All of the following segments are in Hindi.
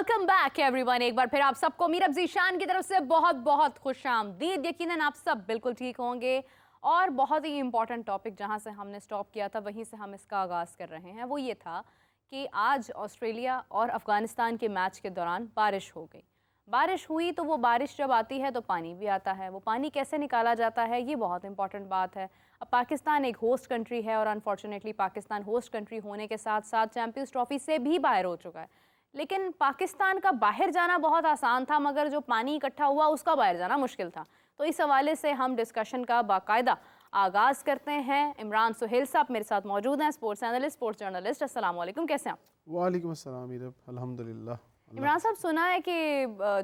Welcome back everyone. एक बार फिर आप सबको मीर ज़ीशान की तरफ से बहुत बहुत खुशामदीद। यकीनन आप सब बिल्कुल ठीक होंगे और बहुत ही इंपॉर्टेंट टॉपिक जहां से हमने स्टॉप किया था वहीं से हम इसका आगाज़ कर रहे हैं। वो ये था कि आज ऑस्ट्रेलिया और अफ़गानिस्तान के मैच के दौरान बारिश हो गई। बारिश हुई तो वो बारिश जब आती है तो पानी भी आता है। वो पानी कैसे निकाला जाता है ये बहुत इंपॉर्टेंट बात है। अब पाकिस्तान एक होस्ट कंट्री है और अनफॉर्चुनेटली पाकिस्तान होस्ट कंट्री होने के साथ साथ चैंपियंस ट्रॉफी से भी बाहर हो चुका है। लेकिन पाकिस्तान का बाहर जाना बहुत आसान था, मगर जो पानी इकट्ठा हुआ उसका बाहर जाना मुश्किल था। तो इस हवाले से हम डिस्कशन का बाकायदा आगाज़ करते हैं। इमरान सुहेल साहब मेरे साथ मौजूद हैं, स्पोर्ट्स एनालिस्ट, स्पोर्ट्स जर्नलिस्ट। अस्सलाम वालेकुम, कैसे हैं आप? वालेकुम अस्सलाम मीरब, अल्हम्दुलिल्लाह। इमरान साहब, सुना है कि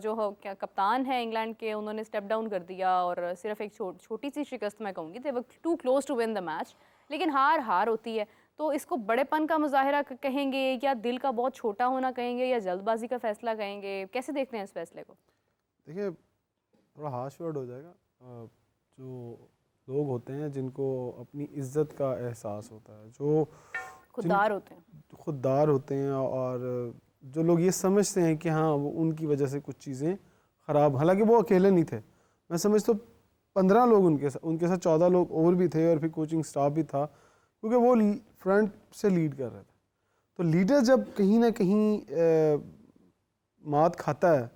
जो क्या कप्तान है इंग्लैंड के, उन्होंने स्टेप डाउन कर दिया और सिर्फ एक छोटी सी शिकस्त मैं कहूँगी, they were too close to win the match. लेकिन हार होती है तो इसको बड़ेपन का मुजाहिरा कहेंगे या दिल का बहुत छोटा होना कहेंगे या जल्दबाजी का फैसला कहेंगे? कैसे देखते हैं इस फैसले को? देखिए, थोड़ा हार्श वर्ड हो जाएगा। जो लोग होते हैं जिनको अपनी इज्जत का एहसास होता है, जो खुददार होते हैं और जो लोग ये समझते हैं कि हाँ वो उनकी वजह से कुछ चीज़ें ख़राब, हालांकि वो अकेले नहीं थे, मैं समझता हूँ 15 लोग उनके साथ 14 लोग और भी थे और फिर कोचिंग स्टाफ भी था, क्योंकि वो फ्रंट से लीड कर रहे थे। तो लीडर जब कहीं ना कहीं मात खाता है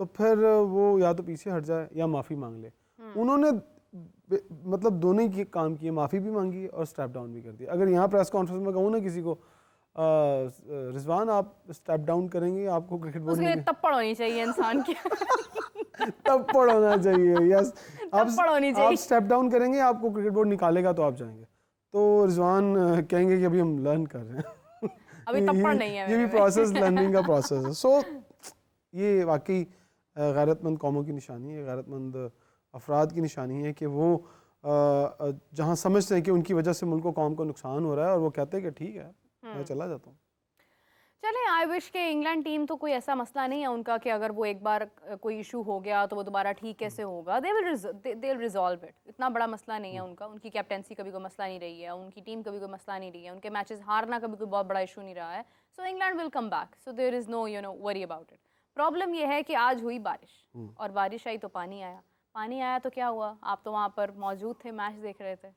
तो फिर वो या तो पीछे हट जाए या माफ़ी मांग ले। उन्होंने मतलब दोनों ही काम किए, माफ़ी भी मांगी और स्टेप डाउन भी कर दिया। अगर यहाँ प्रेस कॉन्फ्रेंस में कहूँ ना किसी को, रिजवान आप स्टेप डाउन करेंगे, आपको क्रिकेट बोर्ड उसके लिए तप्पड़ होनी चाहिए इंसान की। तप्पड़ होना चाहिए, यस। आप स्टेप डाउन करेंगे, आपको क्रिकेट बोर्ड निकालेगा तो आप जाएंगे। तो रिजवान कहेंगे कि अभी हम लर्न कर रहे हैं। अभी तप्पड़ नहीं है, ये भी प्रोसेस, लर्निंग का प्रोसेस है। सो ये वाकई गैरतमंद कौमों की निशानी है, गैरतमंद अफराद की निशानी है कि वो जहाँ समझते हैं कि उनकी वजह से मुल्क को, कौम को नुकसान हो रहा है और वो कहते हैं कि ठीक है मैं चला जाता हूँ। चलें, आई विश के इंग्लैंड टीम तो कोई ऐसा मसला नहीं है उनका कि अगर वो एक बार कोई इशू हो गया तो वो दोबारा ठीक कैसे होगा। They will resolve it. इतना बड़ा मसला नहीं है उनका। उनकी कैप्टेंसी कभी कोई मसला नहीं रही है, उनकी टीम कभी कोई मसला नहीं रही है, उनके मैचेस हारना कभी कोई बहुत बड़ा इशू नहीं रहा है। So England will come back, so there is no worry about it. Problem यह है कि आज हुई बारिश और बारिश आई तो पानी आया। पानी आया तो क्या हुआ? आप तो वहाँ पर मौजूद थे, मैच देख रहे थे।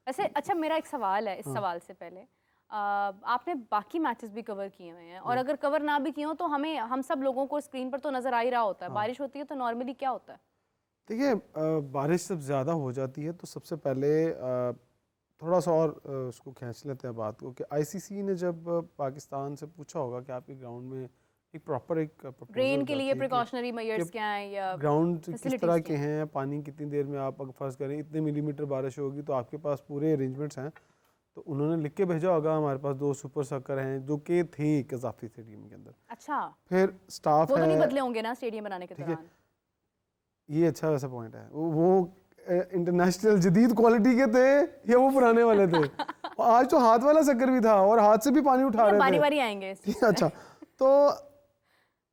वैसे अच्छा, मेरा एक सवाल है इस सवाल से पहले। आपने बाकी मैचेस भी कवर किए हुए हैं और अगर कवर ना भी किए हो तो हम सब लोगों को स्क्रीन पर तो नज़र आ ही रहा होता है। बारिश होती है तो नॉर्मली क्या होता है? देखिए, बारिश जब ज़्यादा हो जाती है तो सबसे पहले थोड़ा सा और उसको खींच लेते हैं बात को कि आईसीसी ने जब पाकिस्तान से पूछा होगा कि आपके ग्राउंड में एक प्रॉपर रेन के लिए प्रिकॉशनरी मेजर्स क्या हैं या ग्राउंड किस तरह के हैं, पानी कितनी देर में, आप अगर फर्ज करें इतने मिलीमीटर बारिश होगी तो आपके पास पूरे अरेंजमेंट्स हैं, तो उन्होंने लिख के भेजा होगा हमारे पास 2 सुपर सकर हैं जो कि थे कज़ाफ़ी स्टेडियम के अंदर। अच्छा, फिर स्टाफ वो है, तो नहीं बदले होंगे ना स्टेडियम बनाने के दौरान? ये अच्छा वैसा पॉइंट है। वो इंटरनेशनल जदीद क्वालिटी के थे या वो पुराने वाले थे? आज तो हाथ वाला सकर भी था और हाथ से भी पानी उठा रहे थे। बारी-बारी आएंगे। अच्छा, तो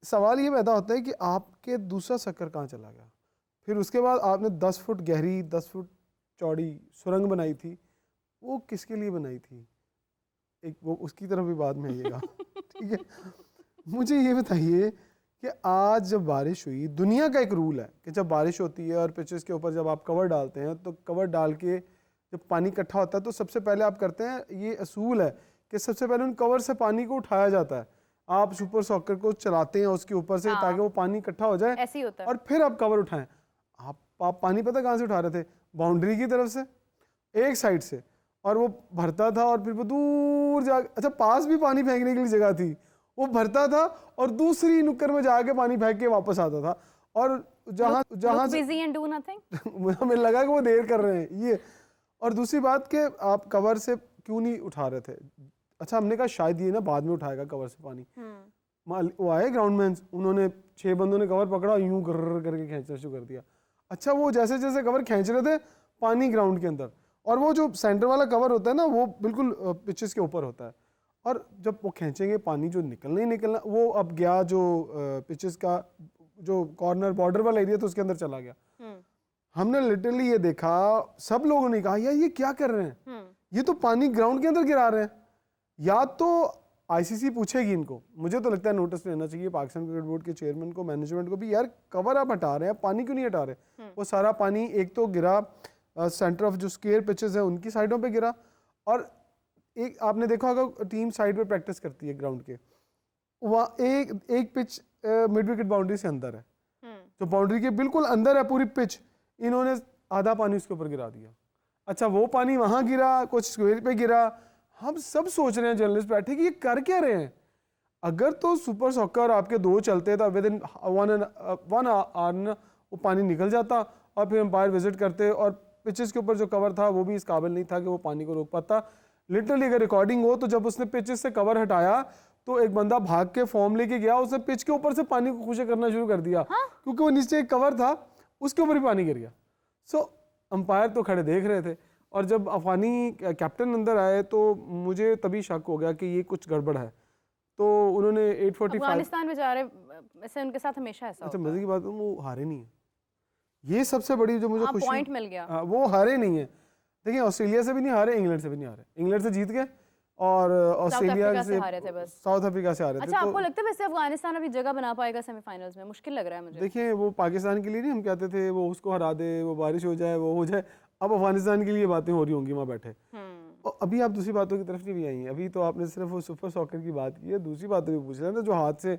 सवाल ये पैदा होता है कि आपके दूसरा सकर कहाँ चला गया? फिर उसके बाद आपने 10 फुट गहरी 10 फुट चौड़ी सुरंग बनाई थी, वो किसके लिए बनाई थी? एक वो उसकी तरफ भी बाद में आइएगा। ठीक है, मुझे ये बताइए कि आज जब बारिश हुई, दुनिया का एक रूल है कि जब बारिश होती है और पिचेस के ऊपर जब आप कवर डालते हैं तो कवर डाल के जब पानी इकट्ठा होता है तो सबसे पहले आप करते हैं, ये असूल है कि सबसे पहले उन कवर से पानी को उठाया जाता है। आप सुपर सॉकर को चलाते हैं उसके ऊपर से ताकि वो पानी इकट्ठा हो जाए, ऐसे ही होता है। और फिर आप कवर उठाएं। आप पानी पता कहाँ से उठा रहे थे? बाउंड्री की तरफ से, एक साइड से, और वो भरता था और फिर वो दूर जा, अच्छा पास भी पानी फेंकने के लिए जगह थी, वो भरता था और दूसरी नुक्कड़ में जाके पानी फेंक के वापस आता था। और जहाँ हमें लगा कि वो देर कर रहे हैं ये। और दूसरी बात कि आप कवर से क्यों नहीं उठा रहे थे? अच्छा, हमने कहा शायद ये ना बाद में उठाएगा कवर से पानी। वो आए ग्राउंडमैन, उन्होंने 6 बंदों ने कवर पकड़ा, यूं करके खींचना शुरू कर दिया। अच्छा, वो जैसे जैसे कवर खींच रहे थे, पानी ग्राउंड के अंदर, और वो जो सेंटर वाला कवर होता है ना वो बिल्कुल पिचेस के ऊपर होता है, और जब वो खींचेंगे पानी जो निकलना ही निकलना, वो अब गया जो पिचेस का जो कॉर्नर बॉर्डर वाला एरिया तो उसके अंदर चला गया। हमने लिटरली ये देखा, सब लोगों ने कहा यार ये क्या कर रहे हैं, ये तो पानी ग्राउंड के अंदर गिरा रहे हैं। या तो आईसीसी पूछेगी इनको, मुझे तो लगता है नोटिस लेना चाहिए पाकिस्तान क्रिकेट बोर्ड के चेयरमैन को, मैनेजमेंट को भी, यार कवर आप हटा रहे हैं, पानी क्यों नहीं हटा रहे? वो सारा पानी एक तो गिरा सेंटर ऑफ जो स्क्वायर पिचेस है उनकी साइडों पे गिरा, और एक आपने देखा होगा टीम साइड पे प्रैक्टिस करती है ग्राउंड के, वहाँ एक पिच मिड विकेट बाउंड्री से अंदर है, जो बाउंड्री के बिल्कुल अंदर है पूरी पिच, इन्होंने आधा पानी उसके ऊपर गिरा दिया। अच्छा वो पानी वहाँ गिरा, कुछ स्क्वायर पे गिरा, हम सब सोच रहे हैं जर्नलिस्ट बैठे कि ये कर क्या रहे हैं। अगर तो सुपर सॉकर आपके 2 चलते तो विद इन 1 आवर वो पानी निकल जाता, और फिर अंपायर विजिट करते, और पिचेस के ऊपर जो कवर था वो भी इस काबिल नहीं था कि वो पानी को रोक पाता। लिटरली अगर रिकॉर्डिंग हो तो जब उसने पिचेस से कवर हटाया तो एक बंदा भाग के फॉर्म लेके गया, उसने पिच के ऊपर से पानी को खुशे करना शुरू कर दिया, क्योंकि वो नीचे एक कवर था उसके ऊपर भी पानी गिर गया। सो अंपायर तो खड़े देख रहे थे, और जब अफगानी कैप्टन अंदर आए तो मुझे तभी शक हो गया कि ये कुछ गड़बड़ है। तो उन्होंने 845 अफगानिस्तान बेचारे वैसे उनके साथ हमेशा ऐसा अच्छा होता है। मजे की बात है, वो हारे नहीं है, ये सबसे बड़ी जो मुझे खुशी, पॉइंट मिल गया। वो हारे नहीं है। देखिए ऑस्ट्रेलिया से भी नहीं हारे, इंग्लैंड से भी नहीं हारे, इंग्लैंड से जीत गए और ऑस्ट्रेलिया से हारे थे बस। साउथ अफ्रीका से हारे थे। अच्छा आपको लगता है वैसे अफगानिस्तान अभी जगह बना पाएगा सेमीफाइनल्स में? मुश्किल लग रहा है मुझे। देखिए वो पाकिस्तान के लिए नहीं हम कहते थे वो उसको हरा दे, वो बारिश हो जाए, वो हो जाए, अब अफगानिस्तान के लिए बातें हो रही होंगी वहाँ बैठे। और अभी आप दूसरी बातों की तरफ नहीं भी आई हैं, अभी तो आपने सिर्फ वो सुपर सॉकर की बात की है, दूसरी बातें भी पूछ रहे हैं ना, जो हाथ से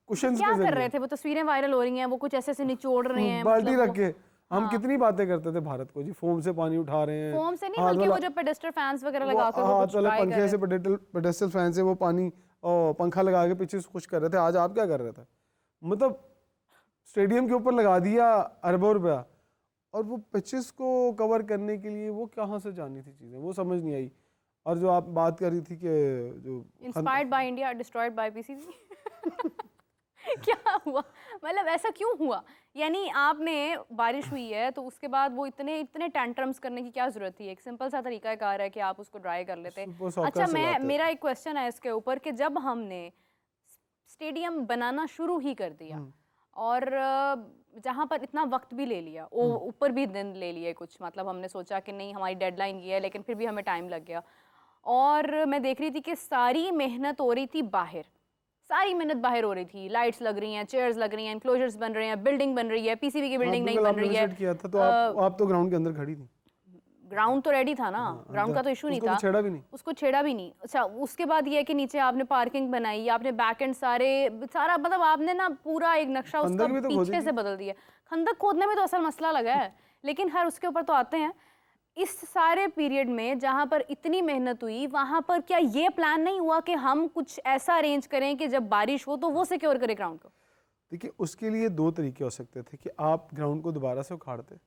कुशन्स क्या कर रहे थे? वो तस्वीरें वायरल हो रही हैं, वो कुछ ऐसे ऐसे निचोड़ रहे हैं, बाल्टी मतलब रख के हम कितनी बातें करते थे भारत को जी, फोम से पानी उठा रहे हैं, फोम से नहीं बल्कि वो जो पेडेस्टल फैंस वगैरह लगा के वो हाथ कुछ वाले ट्राई कर पंखे रहे से पेडेस्टल फैन से वो पानी और पंखा लगा के पीछे से खुश कर रहे थे। आज आप क्या कर रहे थे? मतलब स्टेडियम के ऊपर लगा दिया अरबों रुपया, और वो पिचेस को कवर करने के लिए वो कहाँ से जानी थी चीज़ें, वो समझ नहीं आई। और जो आप बात कर रही थी कि जो inspired by India destroyed by PCB क्या हुआ? मतलब ऐसा क्यों हुआ? यानी आपने बारिश हुई है तो उसके बाद वो इतने इतने टैंट्रम्स करने की क्या जरूरत थी? एक सिंपल सा तरीका कार है कि आप उसको ड्राई कर लेते। अच्छा मेरा एक क्वेश्चन है इसके ऊपर कि जब हमने स्टेडियम बनाना शुरू ही कर दिया और जहाँ पर इतना वक्त भी ले लिया, ऊपर भी दिन ले लिए कुछ, मतलब हमने सोचा कि नहीं हमारी डेडलाइन ये है, लेकिन फिर भी हमें टाइम लग गया, और मैं देख रही थी कि सारी मेहनत हो रही थी बाहर, सारी मेहनत बाहर हो रही थी, लाइट्स लग रही हैं, चेयर्स लग रही हैं, एनक्लोजर्स बन रहे हैं, बिल्डिंग बन रही है, पीसीबी की बिल्डिंग नहीं बन रही है। किया था तो आप तो ग्राउंड के अंदर खड़ी थी। ग्राउंड तो रेडी था ना, ग्राउंड का तो इशू नहीं था, छेड़ा भी नहीं, उसको छेड़ा भी नहीं। अच्छा उसके बाद ये है कि नीचे आपने पार्किंग बनाई, आपने बैक एंड सारा मतलब आपने ना पूरा एक नक्शा उसका पीछे से बदल दिया। खंदक खोदने में तो असल मसला लगा है, लेकिन हर उसके ऊपर तो आते हैं। इस सारे पीरियड में जहाँ पर इतनी मेहनत हुई, वहाँ पर क्या ये प्लान नहीं हुआ कि हम कुछ ऐसा अरेंज करें कि जब बारिश हो तो वो सिक्योर करे ग्राउंड को? देखिए उसके लिए 2 तरीके हो सकते थे कि आप ग्राउंड को दोबारा से उखाड़ते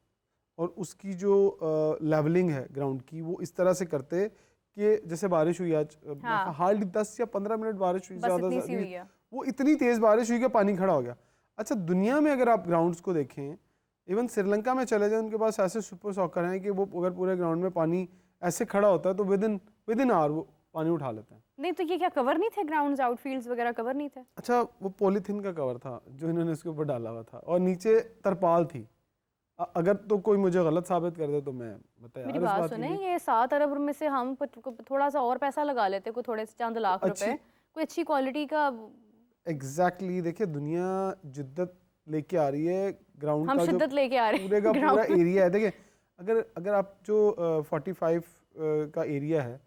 और उसकी जो लेवलिंग है ग्राउंड की वो इस तरह से करते कि जैसे बारिश हुई आज, हार्डली 10 या 15 मिनट बारिश हुई, ज़्यादा वो इतनी तेज़ बारिश हुई कि पानी खड़ा हो गया। अच्छा दुनिया में अगर आप ग्राउंड्स को देखें, इवन श्रीलंका में चले जाए, उनके पास ऐसे सुपर सॉकर हैं कि वो अगर पूरे ग्राउंड में पानी ऐसे खड़ा होता है तो विद इन आवर वो पानी उठा लेते हैं। नहीं तो ये क्या कवर नहीं थे ग्राउंड्स, आउटफील्ड्स वगैरह कवर नहीं थे? अच्छा वो पॉलीथीन का कवर था जो इन्होंने उसके ऊपर डाला हुआ था, और नीचे तरपाल थी। अगर तो कोई मुझे गलत साबित कर दे तो मैं बताया। मेरी बात सुने, ये 7 अरब में से हम थोड़ा सा और पैसा लगा लेते, कोई थोड़े से चंद लाख रुपए, कोई अच्छी क्वालिटी का। एग्जैक्टली देखिए दुनिया जिद्दत लेके आ रही है ग्राउंड, हम शिद्दत लेके आ रहे हैं, पूरे का पूरा एरिया है। देखिए अगर आप जो 45 का एरिया है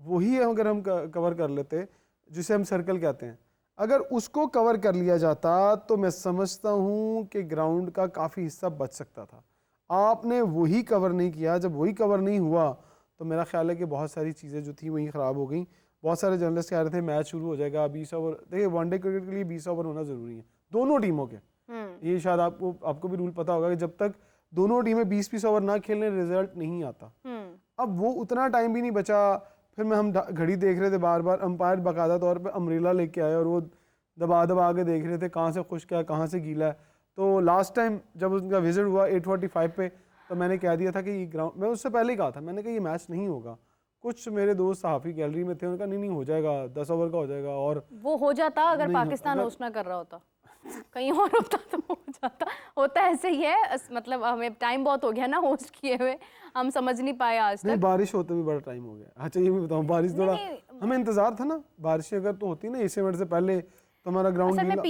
वही अगर हम कवर कर लेते, जिसे हम सर्कल कहते हैं, अगर उसको कवर कर लिया जाता तो मैं समझता हूँ कि ग्राउंड का काफ़ी हिस्सा बच सकता था। आपने वही कवर नहीं किया। जब वही कवर नहीं हुआ तो मेरा ख्याल है कि बहुत सारी चीज़ें जो थी वही ख़राब हो गई। बहुत सारे जर्नलिस्ट कह रहे थे मैच शुरू हो जाएगा 20 ओवर। देखिए वनडे क्रिकेट के लिए 20 ओवर होना ज़रूरी है दोनों टीमों के। ये शायद आपको भी रूल पता होगा कि जब तक दोनों टीमें 20-20 ओवर ना खेलने रिजल्ट नहीं आता। अब वो उतना टाइम भी नहीं बचा। फिर हम घड़ी देख रहे थे बार बार, अंपायर बाकायदा तौर पे अम्ब्रेला लेके आए और वो दबा के देख रहे थे कहाँ से खुश्क है कहाँ से गीला है। तो लास्ट टाइम जब उनका विजिट हुआ 8:45 पे तो मैंने कह दिया था कि ये ग्राउंड, मैं उससे पहले ही कहा था, मैंने कहा ये मैच नहीं होगा। कुछ मेरे दोस्त सहाफ़ी गैलरी में थे, उन्होंने कहा नहीं हो जाएगा 10 ओवर का हो जाएगा। और वो हो जाता अगर पाकिस्तान होस्ट ना कर रहा होता, कहीं और होता तो हो जाता। होता ऐसे ही है, मतलब हमें टाइम बहुत हो गया ना होस्ट किए हुए, हम समझ नहीं पाए आज तक। नहीं बारिश होते भी बड़ा टाइम हो गया। अच्छा ये भी बताऊं, बारिश थोड़ा हमें इंतजार था ना, बारिशें अगर तो होती ना इस इवेंट से पहले तो हमारा ग्राउंड असल में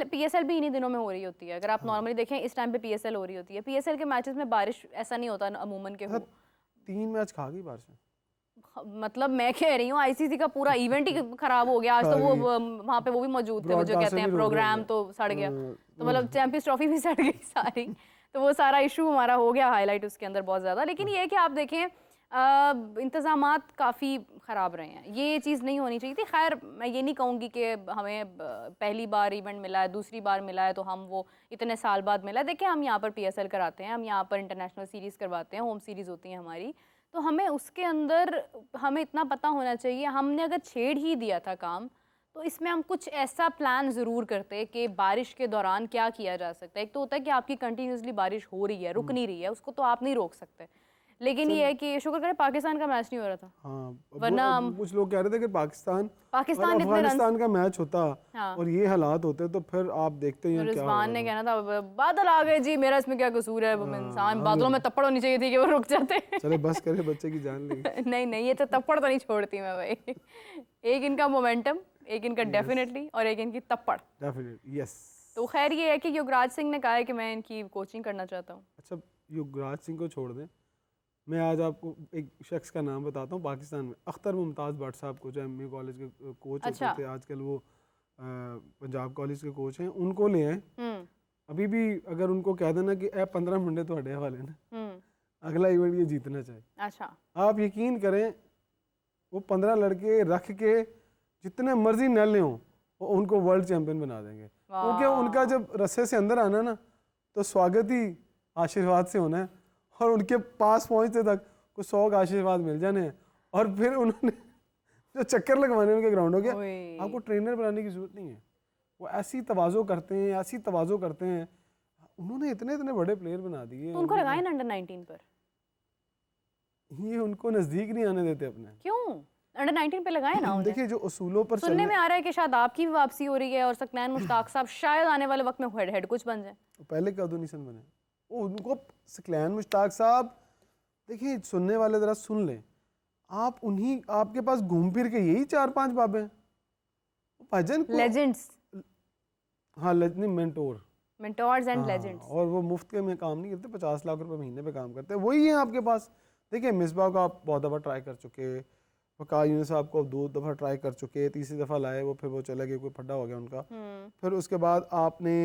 पीएसएल भी इन्हीं दिनों में हो रही होती है। अगर आप नॉर्मली देखें इस टाइम पे पीएसएल हो रही होती है। पीएसएल के मैचेस में बारिश ऐसा नहीं होता अमूमन के हो। 3 मैच खा गई बारिशें। मतलब मैं कह रही हूँ आईसीसी का पूरा इवेंट ही खराब हो गया। आज तो वो वहाँ पे वो भी मौजूद थे, वो जो कहते हैं प्रोग्राम तो सड़ गया, तो मतलब चैंपियंस ट्रॉफी भी सड़ गई सारी। तो वो सारा इशू हमारा हो गया हाईलाइट उसके अंदर बहुत ज़्यादा। लेकिन ये है कि आप देखें इंतज़ामात काफ़ी ख़राब रहे हैं, ये चीज़ नहीं होनी चाहिए थी। खैर मैं ये नहीं कहूँगी कि हमें पहली बार इवेंट मिला है, दूसरी बार मिला है तो हम वो इतने साल बाद मिला है। देखिए हम यहाँ पर पीएसएल कराते हैं, हम यहाँ पर इंटरनेशनल सीरीज़ करवाते हैं, होम सीरीज़ होती है हमारी, तो हमें उसके अंदर हमें इतना पता होना चाहिए। हमने अगर छेड़ ही दिया था काम तो इसमें हम कुछ ऐसा प्लान ज़रूर करते कि बारिश के दौरान क्या किया जा सकता है। एक तो होता है कि आपकी कंटिन्यूसली बारिश हो रही है, रुक नहीं रही है, उसको तो आप नहीं रोक सकते। लेकिन ये है कि शुक्र करें पाकिस्तान का मैच नहीं हो रहा था। हाँ, वरना कुछ लोग कह रहे थे कि पाकिस्तान और अफगानिस्तान का मैच होता हाँ। और ये हालात होते तो फिर आप देखते हैं क्या रिजवान ने कहना था बादल आ गए जी, मेरा इसमें क्या कसूर है, इंसान बादलों में तप्पड़ होनी चाहिए थी कि वो रुक जाते। चले बस करे, बच्चे की जान लेंगे। नहीं ये तो तप्पड़ तो नहीं छोड़ती मैं भाई। एक इनका मोमेंटम, एक इनका डेफिनेटली, और एक इनकी तप्पड़ डेफिनेटली। यस। तो खैर ये है कि युवराज सिंह ने कहा है कि मैं इनकी कोचिंग करना चाहता हूँ। अच्छा, युवराज सिंह को छोड़ दें, मैं आज आपको एक शख्स का नाम बताता हूँ पाकिस्तान में, अख्तर मुमताज़ भट्ट साहब को, जो एमए कॉलेज के कोच अच्छा। होते थे, आजकल वो पंजाब कॉलेज के कोच हैं, उनको ले आए। अभी भी अगर उनको कह देना कि 15 मिनट थोड़े हवाले ना, अगला इवेंट ये जीतना चाहिए। अच्छा, आप यकीन करें वो 15 लड़के रख के जितने मर्जी न ले हों वो उनको वर्ल्ड चैंपियन बना देंगे, क्योंकि उनका जब रस्से से अंदर आना ना तो स्वागत ही आशीर्वाद से होना है, और उनके पास पहुंचते तक कुछ 100 का आशीर्वाद मिल जाने हैं, और फिर उन्होंने जो चक्कर लगवाने उनके ग्राउंडों के, आपको ट्रेनर बनाने की जरूरत नहीं है। वो ऐसी तवाज़ो करते हैं, ऐसी तवाज़ो करते हैं, उन्होंने इतने इतने बड़े प्लेयर बना दिए। तो उनको लगाए ना अंडर 19 पर, ये उनको नज़दीक नहीं आने देते अपने। क्यों अंडर 19 पे लगाए ना? देखिए जो उसूलों पर सुनने में आ रहा है कि शायद आपकी भी वापसी हो रही है और सकलैन मुश्ताक साहब शायद आने वाले वक्त में हेड कुछ बन जाए। पहले कदों नहीं बने उनको सकलैन मुश्ताक साहब। देखिए सुनने वाले जरा सुन लें, आप उन्हीं आपके पास घूम फिर के यही 4-5 बाबे हैं भजन लेजेंड्स। हाँ नहीं, मेंटोर्स एंड लेजेंड्स, और वो मुफ्त के में काम नहीं करते, 50 लाख रुपए महीने पे काम करते हैं, वही है आपके पास। देखिए मिसबाह को आप बहुत दफ़ा ट्राई कर चुके, वकार यूनुस साहब को 2 दफ़ा ट्राई कर चुके, तीसरी दफ़ा लाए वो, फिर वो चले गए, कोई फड्डा हो गया उनका। फिर उसके बाद आपने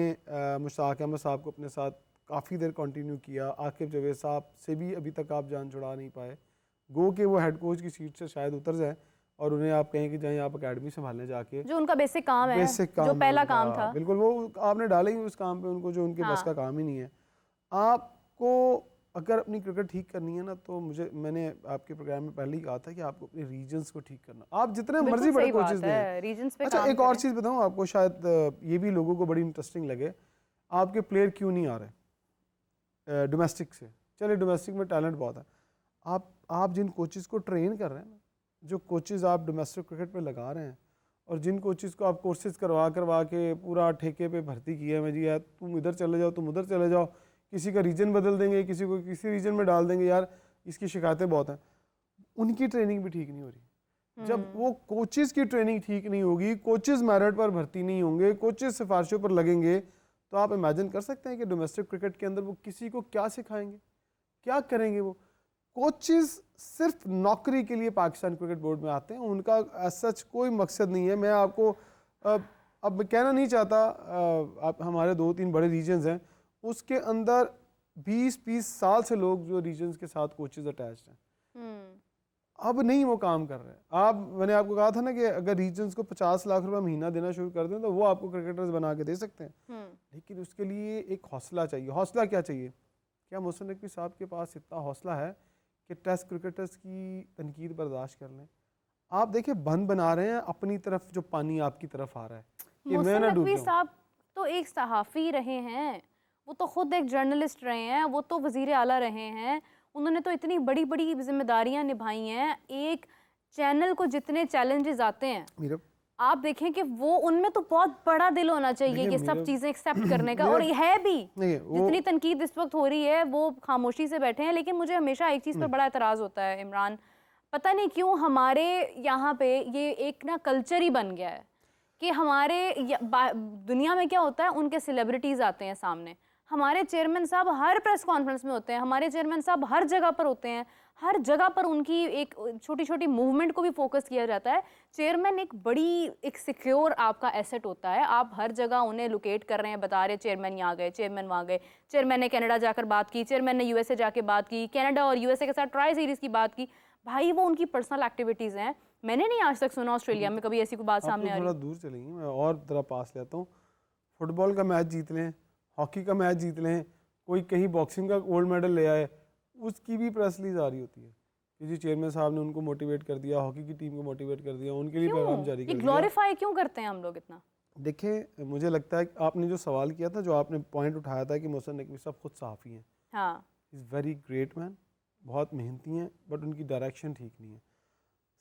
मुश्ताक अहमद साहब को अपने साथ काफ़ी देर कंटिन्यू किया, आकिब जावेद साहब से भी अभी तक आप जान छुड़ा नहीं पाए। गो के वो हेड कोच की सीट से शायद उतर जाए और उन्हें आप कहें कि जाएं आप अकेडमी संभालने जाके, जो उनका बेसिक काम है, जो पहला काम था, बिल्कुल वो आपने डाले ही उस काम पे उनको जो उनके बस का काम ही नहीं है। आपको अगर अपनी क्रिकेट ठीक करनी है ना, तो मैंने आपके प्रोग्राम में पहले ही कहा था कि आपको अपने रीजन्स को ठीक करना। आप जितने मर्जी बड़े कोचेस दें, रीजन्स पे अच्छा एक और चीज़ बताऊँ आपको, शायद ये भी लोगों को बड़ी इंटरेस्टिंग लगे, आपके प्लेयर क्यों नहीं आ रहे डोमेस्टिक से? चलिए डोमेस्टिक में टैलेंट बहुत है, आप जिन कोचेस को ट्रेन कर रहे हैं ना, जो कोचेस आप डोमेस्टिक क्रिकेट पे लगा रहे हैं, और जिन कोचेस को आप कोर्सेज करवा के पूरा ठेके पे भर्ती किया है, मैं जी यार तुम इधर चले जाओ, तुम उधर चले जाओ, किसी का रीजन बदल देंगे, किसी को किसी रीजन में डाल देंगे, यार इसकी शिकायतें बहुत हैं, उनकी ट्रेनिंग भी ठीक नहीं हो रही। जब वो कोचेस की ट्रेनिंग ठीक नहीं होगी, कोचेस मेरिट पर भर्ती नहीं होंगे, कोचेस सिफारिशों पर लगेंगे, तो आप इमेजिन कर सकते हैं कि डोमेस्टिक क्रिकेट के अंदर वो किसी को क्या सिखाएंगे, क्या करेंगे। वो कोचेस सिर्फ नौकरी के लिए पाकिस्तान क्रिकेट बोर्ड में आते हैं, उनका सच कोई मकसद नहीं है। मैं आपको अब कहना नहीं चाहता, आप हमारे 2-3 बड़े रीजन्स हैं, उसके अंदर 20-20 साल से लोग जो रीजन्स के साथ कोचेस अटैच्ड हैं, अब नहीं वो काम कर रहे हैं। मैंने आपको कहा था ना कि अगर रीजन्स को 50 लाख रुपए महीना देना शुरू कर दें तो वो आपको क्रिकेटर्स बना के दे सकते हैं, लेकिन उसके लिए एक हौसला चाहिए। हौसला क्या चाहिए? क्या मोहसिन नकवी साहब के पास इतना हौसला है कि टेस्ट क्रिकेटर्स की तनकीद बर्दाश्त कर लें? आप देखिए बंद बना रहे हैं अपनी तरफ जो पानी आपकी तरफ आ रहा है। मोहसिन नकवी साहब तो एक सहाफ़ी रहे हैं, वो तो खुद एक जर्नलिस्ट रहे हैं, वो तो वज़ीर आला रहे हैं, उन्होंने तो इतनी बड़ी बड़ी जिम्मेदारियां निभाई हैं। एक चैनल को जितने चैलेंजेस आते हैं, आप देखें कि वो उनमें तो बहुत बड़ा दिल होना चाहिए कि सब चीज़ें एक्सेप्ट करने का, और है भी। जितनी तनकीद इस वक्त हो रही है वो खामोशी से बैठे हैं, लेकिन मुझे हमेशा एक चीज़ पर बड़ा एतराज़ होता है इमरान, पता नहीं क्यों हमारे यहाँ पे ये एक ना कल्चर ही बन गया है कि हमारे दुनिया में क्या होता है, उनके सेलिब्रिटीज़ आते हैं सामने, हमारे चेयरमैन साहब हर प्रेस कॉन्फ्रेंस में होते हैं, हमारे चेयरमैन साहब हर जगह पर होते हैं, हर जगह पर उनकी एक छोटी छोटी मूवमेंट को भी फोकस किया जाता है। चेयरमैन एक बड़ी एक सिक्योर आपका एसेट होता है, आप हर जगह उन्हें लोकेट कर रहे हैं, बता रहे चेयरमैन यहाँ गए, चेयरमैन वहाँ गए, चेयरमैन ने कनाडा जाकर बात की, चेयरमैन ने यूएसए जाके बात की, कनाडा और यूएसए के साथ ट्राई सीरीज़ की बात की। भाई वो उनकी पर्सनल एक्टिविटीज़ हैं, मैंने नहीं आज तक सुना ऑस्ट्रेलिया में कभी ऐसी कोई बात सामने आ रही। थोड़ा दूर चलेंगे, मैं और जरा पास लेता हूँ। फुटबॉल का मैच जीत लें, हॉकी का मैच जीत लें, कोई कहीं बॉक्सिंग का गोल्ड मेडल ले आए, उसकी भी प्रेस रिलीज आ रही होती है कि जी चेयरमैन साहब ने उनको मोटिवेट कर दिया, हॉकी की टीम को मोटिवेट कर दिया, उनके लिए पैगाम जारी कर दिया। ग्लोरीफाई क्यों करते हैं हम लोग इतना? देखिए मुझे लगता है कि आपने जो सवाल किया था, जो आपने पॉइंट उठाया था कि मोहसिन नकवी साहब खुद सहाफ़ी हैं, हाँ, इज़ वेरी ग्रेट मैन, बहुत मेहनती हैं, बट उनकी डायरेक्शन ठीक नहीं है।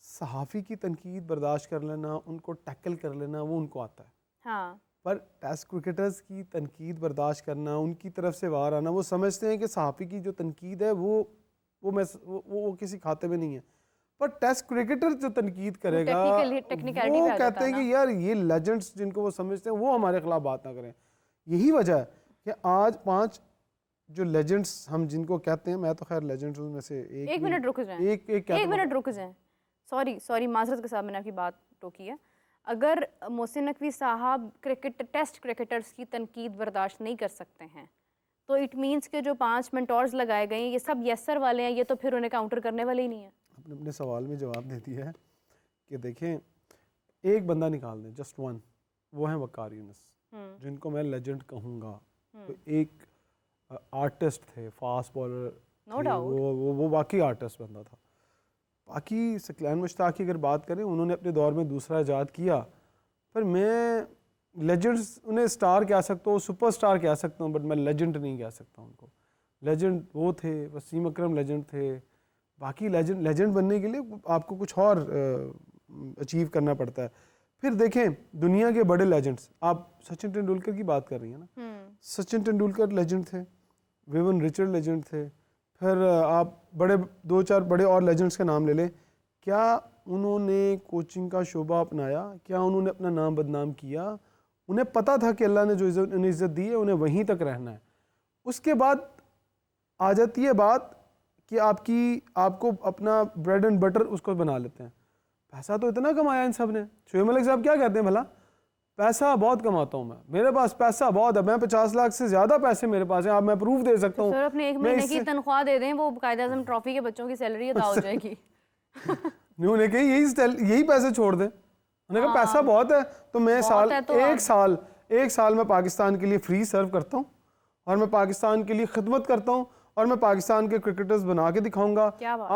सहाफ़ी की तनकीद बर्दाश्त कर लेना, उनको टैकल कर लेना, वो उनको आता है। हाँ, पर टेस्ट क्रिकेटर्स की तनकीद बर्दाश्त करना, उनकी तरफ से वार आना, वो समझते हैं कि सहाफ़ी की जो तनकीद है वो किसी खाते में नहीं है। पर टेस्ट क्रिकेटर जो तनकीद करेगा वो कहते हैं कि यार ये लेजेंड्स जिनको वो समझते हैं वो हमारे खिलाफ बात ना करें। यही वजह है कि आज 5 जो लेजेंड्स हम जिनको कहते हैं, मैं तो खैर लेजेंड्स में से एक मिनट रुक जाएं, एक मिनट रुक जाएं, सॉरी माजरत के साथ मैंने आपकी बात टोकी है। अगर मोहसिन नकवी साहब टेस्ट क्रिकेटर्स की तनकीद बर्दाश्त नहीं कर सकते हैं तो इट मीन्स के जो 5 मेंटोर्स लगाए गए हैं ये सब यसर वाले हैं, ये तो फिर उन्हें काउंटर करने वाले ही नहीं है। आपने अपने सवाल में जवाब दे दिया है कि देखें, एक बंदा निकाल दें, जस्ट वन, वो है वकार यूनुस, जिनको मैं लेजेंड कहूँगा। तो एक आर्टिस्ट थे, फास्ट बॉलर, नो डाउट वो वाकई आर्टिस्ट बंदा था। बाकी सकलैन मुश्ताक की अगर बात करें, उन्होंने अपने दौर में दूसरा इजाद किया, पर मैं लेजेंड्स उन्हें स्टार कह सकता हूँ, सुपरस्टार कह सकता हूँ, बट मैं लेजेंड नहीं कह सकता उनको। लेजेंड वो थे, वसीम अकरम लेजेंड थे। बाकी लेजेंड बनने के लिए आपको कुछ और अचीव करना पड़ता है। फिर देखें दुनिया के बड़े लेजेंड्स, आप सचिन तेंदुलकर की बात कर रही हैं ना, सचिन तेंदुलकर लेजेंड थे, विवियन रिचर्ड लेजेंड थे। फिर आप 2-4 बड़े और लेजेंड्स के नाम ले लें, क्या उन्होंने कोचिंग का शोबा अपनाया? क्या उन्होंने अपना नाम बदनाम किया? उन्हें पता था कि अल्लाह ने जो इज़्ज़त दी है उन्हें वहीं तक रहना है। उसके बाद आ जाती है बात कि आपको अपना ब्रेड एंड बटर उसको बना लेते हैं। पैसा तो इतना कमाया इन सब ने। शोएब मलिक साहब क्या कहते हैं भला? पैसा बहुत कमाता हूँ मैं, मेरे पास पैसा बहुत है, मैं 50 लाख से ज़्यादा पैसे मेरे पास हैं, आप मैं प्रूफ दे सकता हूँ। सर अपने 1 महीने की तनख्वाह दे दें, वो कायदे-आज़म ट्रॉफी के बच्चों की सैलरी अदा हो जाएगी। उन्होंने कहा यही पैसे छोड़ दें। उन्होंने कहा पैसा बहुत है तो मैं एक साल मैं पाकिस्तान के लिए फ्री सर्व करता हूँ और मैं पाकिस्तान के लिए खिदमत करता हूँ और मैं पाकिस्तान के क्रिकेटर्स बना के दिखाऊंगा।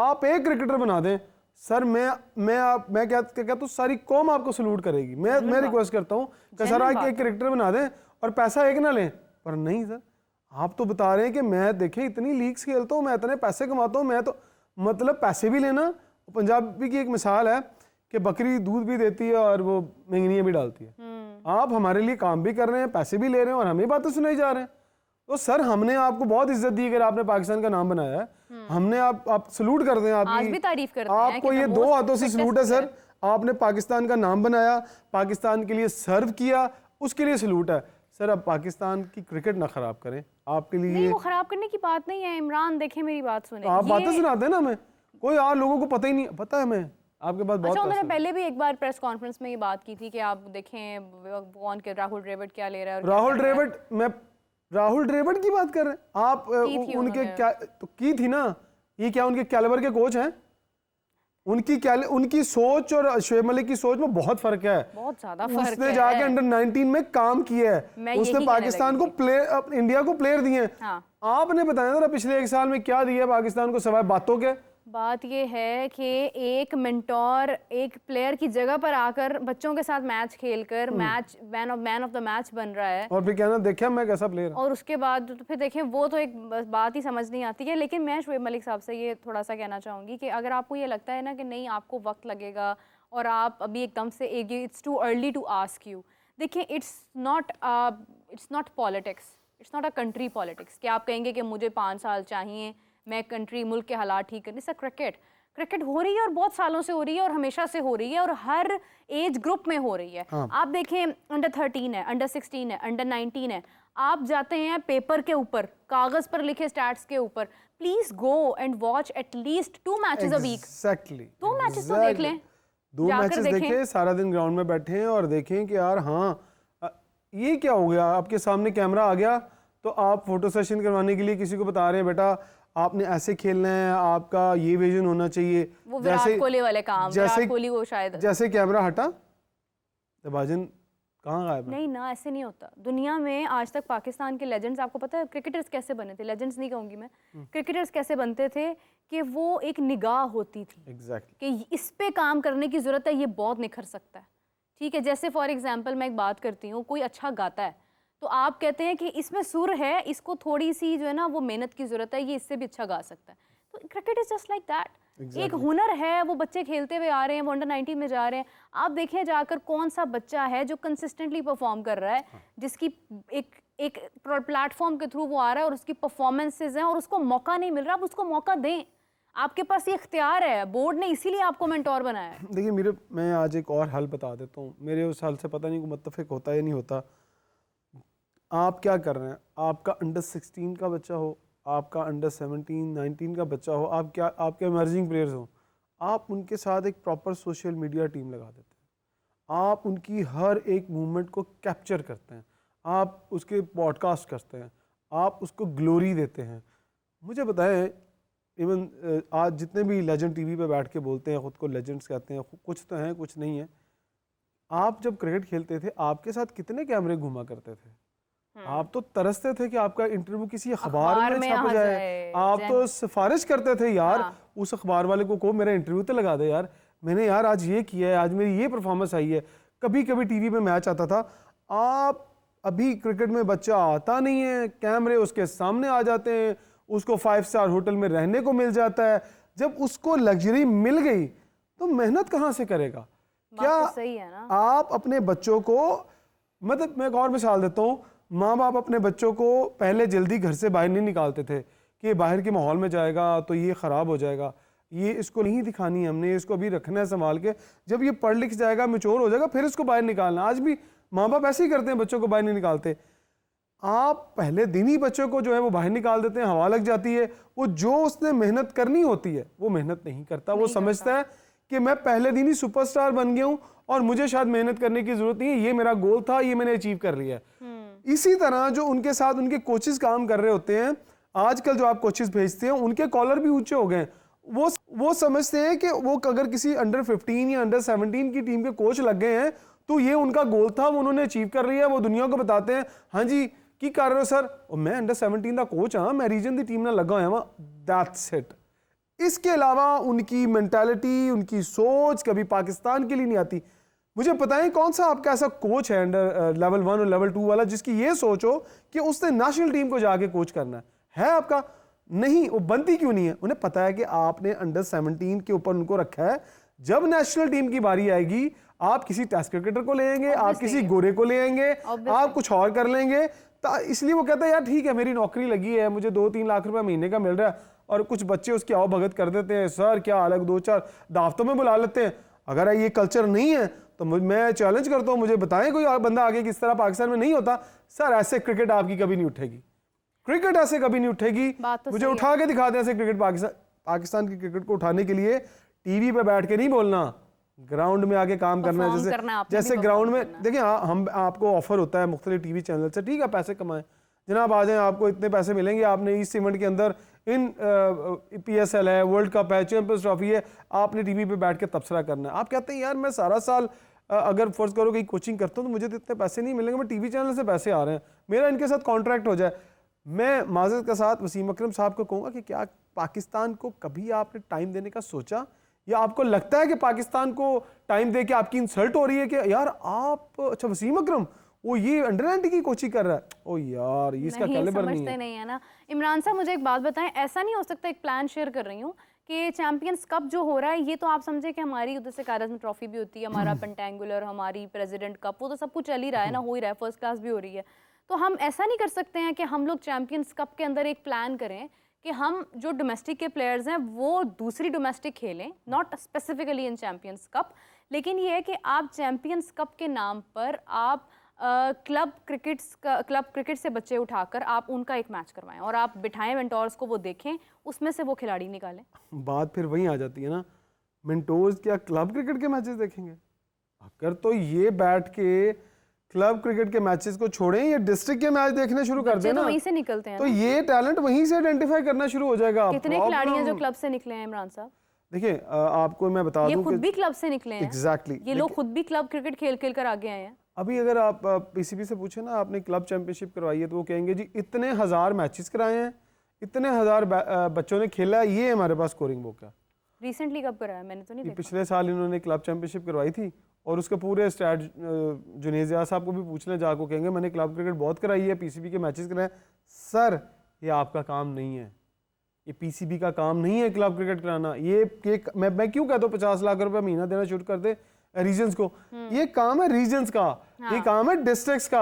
आप एक क्रिकेटर बना दें सर, मैं क्या तो सारी कौम आपको सलूट करेगी। मैं रिक्वेस्ट करता हूँ कि सर आप एक क्रिकेटर बना दें और पैसा एक ना लें। पर नहीं सर, आप तो बता रहे हैं कि मैं देखें इतनी लीग्स खेलता हूँ, मैं इतने पैसे कमाता हूँ, मैं तो मतलब पैसे भी लेना। पंजाबी की एक मिसाल है कि बकरी दूध भी देती है और वो मेंगनियाँ भी डालती है। आप हमारे लिए काम भी कर रहे हैं, पैसे भी ले रहे हैं और हमें बातें सुनाई जा रहे हैं। तो सर हमने आपको बहुत इज्जत दी अगर आपने पाकिस्तान का नाम बनाया है। हमने आप सलूट करते हैं, आज भी तारीफ करते हैं आपको ये 2 हाथों से सलूट है सर। आपने पाकिस्तान का नाम बनाया, पाकिस्तान के लिए सर्व किया, उसके लिए सलूट है सर। अब पाकिस्तान की क्रिकेट ना खराब करें आपके लिए। नहीं, वो खराब करने की बात नहीं है इमरान, देखें मेरी बात सुने। आप बातें सुनाते हैं ना, हमें कोई और लोगों को पता ही नहीं पता है हमें आपके पास बहुत। अच्छा, उन्होंने पहले भी एक बार प्रेस कॉन्फ्रेंस में ये बात की थी कि आप देखें कौन के राहुल द्रविड़ क्या ले रहा है। राहुल द्रविड़ की बात कर रहे हैं आप? उनके क्या तो की थी ना, ये क्या उनके कैलिबर के कोच हैं? उनकी सोच और शोएब मलिक की सोच में बहुत फर्क है, बहुत ज्यादा फर्क है। उसने जाके अंडर 19 में काम किया है, उसने पाकिस्तान को इंडिया को प्लेयर दिए हैं। हाँ। आपने बताया ना पिछले 1 साल में क्या दिया पाकिस्तान को सिवाय बातों के? बात ये है कि एक मेंटोर एक प्लेयर की जगह पर आकर बच्चों के साथ मैच खेलकर मैन ऑफ द मैच बन रहा है, और फिर कहना देखिए मैं कैसा प्लेयर हूं। और उसके बाद तो फिर देखें वो तो एक बात ही समझ नहीं आती है। लेकिन मैं शोएब मलिक साहब से ये थोड़ा सा कहना चाहूँगी कि अगर आपको ये लगता है ना कि नहीं आपको वक्त लगेगा और आप अभी एकदम से it's too early to ask you, देखिए it's not politics, it's not a country politics कि आप कहेंगे कि मुझे 5 साल चाहिए, मैं कंट्री मुल्क के हालात ठीक करने से। क्रिकेट हो रही है और बहुत सालों से हो रही है और हमेशा से हो रही है और हर एज ग्रुप में हो रही है। हाँ। आप देखें अंडर 13 है, अंडर 16 है, अंडर 19 है, आप जाते हैं पेपर के ऊपर, कागज पर लिखे स्टैट्स के ऊपर, please go and watch at least 2 matches a week. Exactly 2 matches तो देख लें, 2 जाकर मैचेस देखें। देखें, सारा दिन ग्राउंड में बैठे हैं और देखें कि यार हाँ ये क्या हो गया, आपके सामने कैमरा आ गया तो आप फोटो सेशन करवाने के लिए किसी को बता रहे हैं बेटा आपने ऐसे खेलना है, आपका ये विजन होना चाहिए। वो विराट कोहली वाले काम, विराट कोहली को शायद जैसे कैमरा हटा तबाजन कहाँ गायब है? नहीं ना, ऐसे नहीं होता। दुनिया में आज तक पाकिस्तान के लेजेंड्स, आपको पता है क्रिकेटर्स कैसे बने थे? लेजेंड्स नहीं कहूँगी मैं, क्रिकेटर्स कैसे बनते थे कि वो एक निगाह होती थी एग्जैक्टली कि इस पे काम करने की ज़रूरत है, ये बहुत निखर सकता है। ठीक है, जैसे फॉर एग्जांपल मैं एक बात करती हूँ, कोई अच्छा गाता है तो आप कहते हैं कि इसमें सुर है, इसको थोड़ी सी जो है ना वो मेहनत की ज़रूरत है, ये इससे भी अच्छा गा सकता है। तो cricket is just like that. एक हुनर है, वो बच्चे खेलते हुए आ रहे हैं, वो अंडर 19 में जा रहे हैं। आप देखें जाकर कौन सा बच्चा है जो कंसिस्टेंटली परफॉर्म कर रहा है, जिसकी एक प्लेटफॉर्म के थ्रू वो आ रहा है और उसकी परफॉर्मेंसेज हैं और उसको मौका नहीं मिल रहा, आप उसको मौका दें। आपके पास ये इख्तियार है, बोर्ड ने इसीलिए आपको मेंटोर बनाया है। देखिए मैं आज एक और हल बता देता हूँ, मेरे उस हल से पता नहीं को मुत्तफिक होता या नहीं होता। आप क्या कर रहे हैं, आपका अंडर 16 का बच्चा हो, आपका अंडर 17 19 का बच्चा हो, आपके इमर्जिंग प्लेयर्स हो, आप उनके साथ एक प्रॉपर सोशल मीडिया टीम लगा देते हैं। आप उनकी हर एक मूवमेंट को कैप्चर करते हैं, आप उसके पॉडकास्ट करते हैं, आप उसको ग्लोरी देते हैं। मुझे बताएं, इवन आज जितने भी लेजेंड टीवी पे बैठ के बोलते हैं, ख़ुद को लेजेंड्स कहते हैं, कुछ तो हैं कुछ नहीं है। आप जब क्रिकेट खेलते थे आपके साथ कितने कैमरे घुमा करते थे? आप तो तरसते थे कि आपका इंटरव्यू किसी अखबार में छप जाए। आप तो सिफारिश करते थे यार उस अखबार वाले को मेरा इंटरव्यू तो लगा दे यार, मैंने यार आज ये किया है, आज मेरी ये परफॉर्मेंस आई है। कभी कभी टीवी में मैच आता था, आप अभी क्रिकेट में बच्चा आता नहीं है, कैमरे उसके सामने आ जाते हैं, उसको 5 स्टार होटल में रहने को मिल जाता है। जब उसको लग्जरी मिल गई तो मेहनत कहाँ से करेगा? क्या तो सही है ना? आप अपने बच्चों को, मतलब मैं एक और मिसाल देता हूँ, माँ बाप अपने बच्चों को पहले जल्दी घर से बाहर नहीं निकालते थे कि बाहर के माहौल में जाएगा तो ये ख़राब हो जाएगा, ये इसको नहीं दिखानी है हमने, इसको अभी रखना है संभाल के, जब ये पढ़ लिख जाएगा मैच्योर हो जाएगा फिर इसको बाहर निकालना। आज भी माँ बाप ऐसे ही करते हैं, बच्चों को बाहर नहीं निकालते। आप पहले दिन ही बच्चों को जो है वो बाहर निकाल देते हैं, हवा लग जाती है, वो जो उसने मेहनत करनी होती है वो मेहनत नहीं करता। वो समझता है कि मैं पहले दिन ही सुपरस्टार बन गया हूँ और मुझे शायद मेहनत करने की जरूरत नहीं है, ये मेरा गोल था, ये मैंने अचीव कर लिया। इसी तरह जो उनके साथ उनके कोचेस काम कर रहे होते हैं, आजकल जो आप कोचेस भेजते हैं उनके कॉलर भी ऊंचे हो गए। वो समझते हैं कि वो अगर किसी अंडर 15 या अंडर 17 की टीम के कोच लग गए हैं तो ये उनका गोल था, वो उन्होंने अचीव कर लिया। वो दुनिया को बताते हैं, हाँ जी की कर रहे हो सर, और मैं अंडर 17 का कोच हाँ, मैं रीजन की टीम में लगा हुआ, दैट्स इट। इसके अलावा उनकी मेंटालिटी, उनकी सोच कभी पाकिस्तान के लिए नहीं आती। मुझे पता है कौन सा आपका ऐसा कोच है अंडर लेवल 1 और लेवल 2 वाला जिसकी ये सोच हो कि उसने नेशनल टीम को जाके कोच करना है आपका? नहीं, वो बनती क्यों नहीं है? उन्हें पता है कि आपने अंडर 17 के ऊपर उनको रखा है, जब नेशनल टीम की बारी आएगी आप किसी टेस्ट क्रिकेटर को ले आएंगे, आप किसी गोरे को ले आएंगे, आप कुछ और कर लेंगे। इसलिए वो कहता है यार ठीक है मेरी नौकरी लगी है, मुझे 2-3 लाख रुपए महीने का मिल रहा है, और कुछ बच्चे उसकी आओ भगत कर देते हैं, सर क्या अलग 2-4 दावतों में बुला लेते हैं। अगर ये कल्चर नहीं है तो मैं चैलेंज करता हूं, मुझे बताएं कोई बंदा आगे किस तरह पाकिस्तान में नहीं होता। सर ऐसे क्रिकेट आपकी कभी नहीं उठेगी, क्रिकेट ऐसे कभी नहीं उठेगी। तो मुझे उठा के दिखा दें ऐसे क्रिकेट। पाकिस्तान की क्रिकेट को उठाने के लिए टीवी पे बैठ के नहीं बोलना, ग्राउंड में आके काम करना है। जैसे ग्राउंड में देखिए, हम आपको ऑफर होता है मुख्तलिफ टीवी चैनल से, ठीक है पैसे कमाएं जनाब, आ जाएं, आपको इतने पैसे मिलेंगे, आपने इस इवेंट के अंदर इन PSL है, वर्ल्ड कप है, चैंपियंस ट्रॉफी है, आपने टीवी पे बैठ के तबसरा करना है। आप कहते हैं यार मैं सारा साल अगर फर्ज करो कहीं कोचिंग करता हूँ तो मुझे तो इतने पैसे नहीं मिलेंगे, मैं टीवी चैनल से पैसे आ रहे हैं, मेरा इनके साथ कॉन्ट्रैक्ट हो जाए। मैं माज़रत के साथ वसीम अकरम साहब को कहूँगा कि क्या पाकिस्तान को कभी आपने टाइम देने का सोचा, या आपको लगता है कि पाकिस्तान को टाइम दे के आपकी इंसल्ट हो रही है कि यार आप, अच्छा वसीम अकरम वो ये अंडर 19 की कोचिंग कर रहा है, ओ यार इसका कैलिबर नहीं है ना। इमरान साहब मुझे एक बात बताएं, ऐसा नहीं हो सकता, एक प्लान शेयर कर रही हूँ कि चैंपियंस कप जो हो रहा है ये तो आप समझे कि हमारी उधर से कागज में ट्रॉफी भी होती है, हमारा पेंटेंगुलर, हमारी प्रेसिडेंट कप, वो तो सब कुछ चल ही रहा है ना, हो ही रहा है, फर्स्ट क्लास भी हो रही है। तो हम ऐसा नहीं कर सकते हैं कि हम लोग चैंपियंस कप के अंदर एक प्लान करें कि हम जो डोमेस्टिक के प्लेयर्स हैं वो दूसरी डोमेस्टिक खेलें, not specifically in champions cup, लेकिन ये है कि आप चैम्पियंस कप के नाम पर आप क्लब क्रिकेट से बच्चे उठाकर आप उनका एक मैच करवाएं और आप बिठाएं मेंटोर्स को, वो देखें, उसमें से वो खिलाड़ी निकालें। बात फिर वहीं आ जाती है ना, मेंटोर्स क्या क्लब क्रिकेट के मैचेस देखेंगे? अगर तो ये बैठ के क्लब क्रिकेट के मैचेस को छोड़ें, ये डिस्ट्रिक्ट के मैच देखने शुरू कर बच्चे देना, तो वहीं से निकलते हैं तो ना। ये टैलेंट वहीं से आइडेंटिफाई करना शुरू हो जाएगा। कितने खिलाड़ी हैं जो क्लब से निकले हैं इमरान साहब? देखिए आपको मैं बता ये दूं खुद भी क्लब से निकले हैं। एग्जैक्टली ये लोग खुद भी क्लब क्रिकेट खेल खेल कर आगे आए हैं। अभी अगर आप पीसीबी से पूछे ना, आपने क्लब चैंपियनशिप करवाई है, तो वो कहेंगे जी इतने हजार मैचेस कराए हैं, इतने हजार बच्चों ने खेला है, ये हमारे पास स्कोरिंग बुक है। रिसेंटली कब कराया? मैंने तो नहीं देखा। पिछले साल इन्होंने क्लब चैंपियनशिप करवाई थी और उसके पूरे स्टैट जुनेजिया साहब को भी पूछ लें जाको, कहेंगे मैंने क्लब क्रिकेट बहुत कराई है, पीसीबी के मैचेस कराए। सर ये आपका काम नहीं है, ये पीसीबी का काम नहीं है क्लब क्रिकेट कराना। ये मैं क्यों कहता हूँ 50 लाख रुपए महीना देना शुरू कर दे रीजन्स को, ये काम है रीजन्स का, ये काम है डिस्ट्रिक्ट्स का।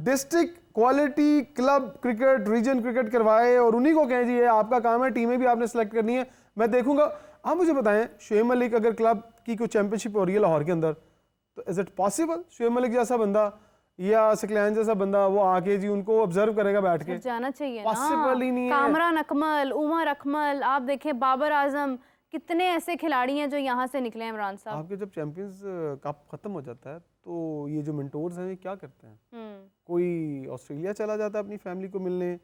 District quality club cricket, region cricket करवाए और उन्हीं को कहें जी ये आपका काम है, टीमें भी आपने सेलेक्ट करनी है, मैं देखूंगा। आप मुझे बताएं, शुएब मलिक अगर क्लब की कोई चैंपियनशिप हो रही है लाहौर के अंदर, तो is it possible Shoaib Malik जैसा बंदा या सकलैन जैसा बंदा वो आके जी उनको ऑब्जर्व करेगा बैठ के? जाना चाहिए पॉसिबल ही नहीं है। कामरान अकमल, उमर अकमल, आप देखें बाबर आजम, कितने ऐसे खिलाड़ी हैं जो यहाँ से निकले हैं इमरान साहब। आपके जब चैंपियंस कप खत्म हो जाता है तो ये जो मेंटोर्स हैं ये क्या करते हैं? कोई ऑस्ट्रेलिया चला जाता है अपनी फैमिली को मिलने,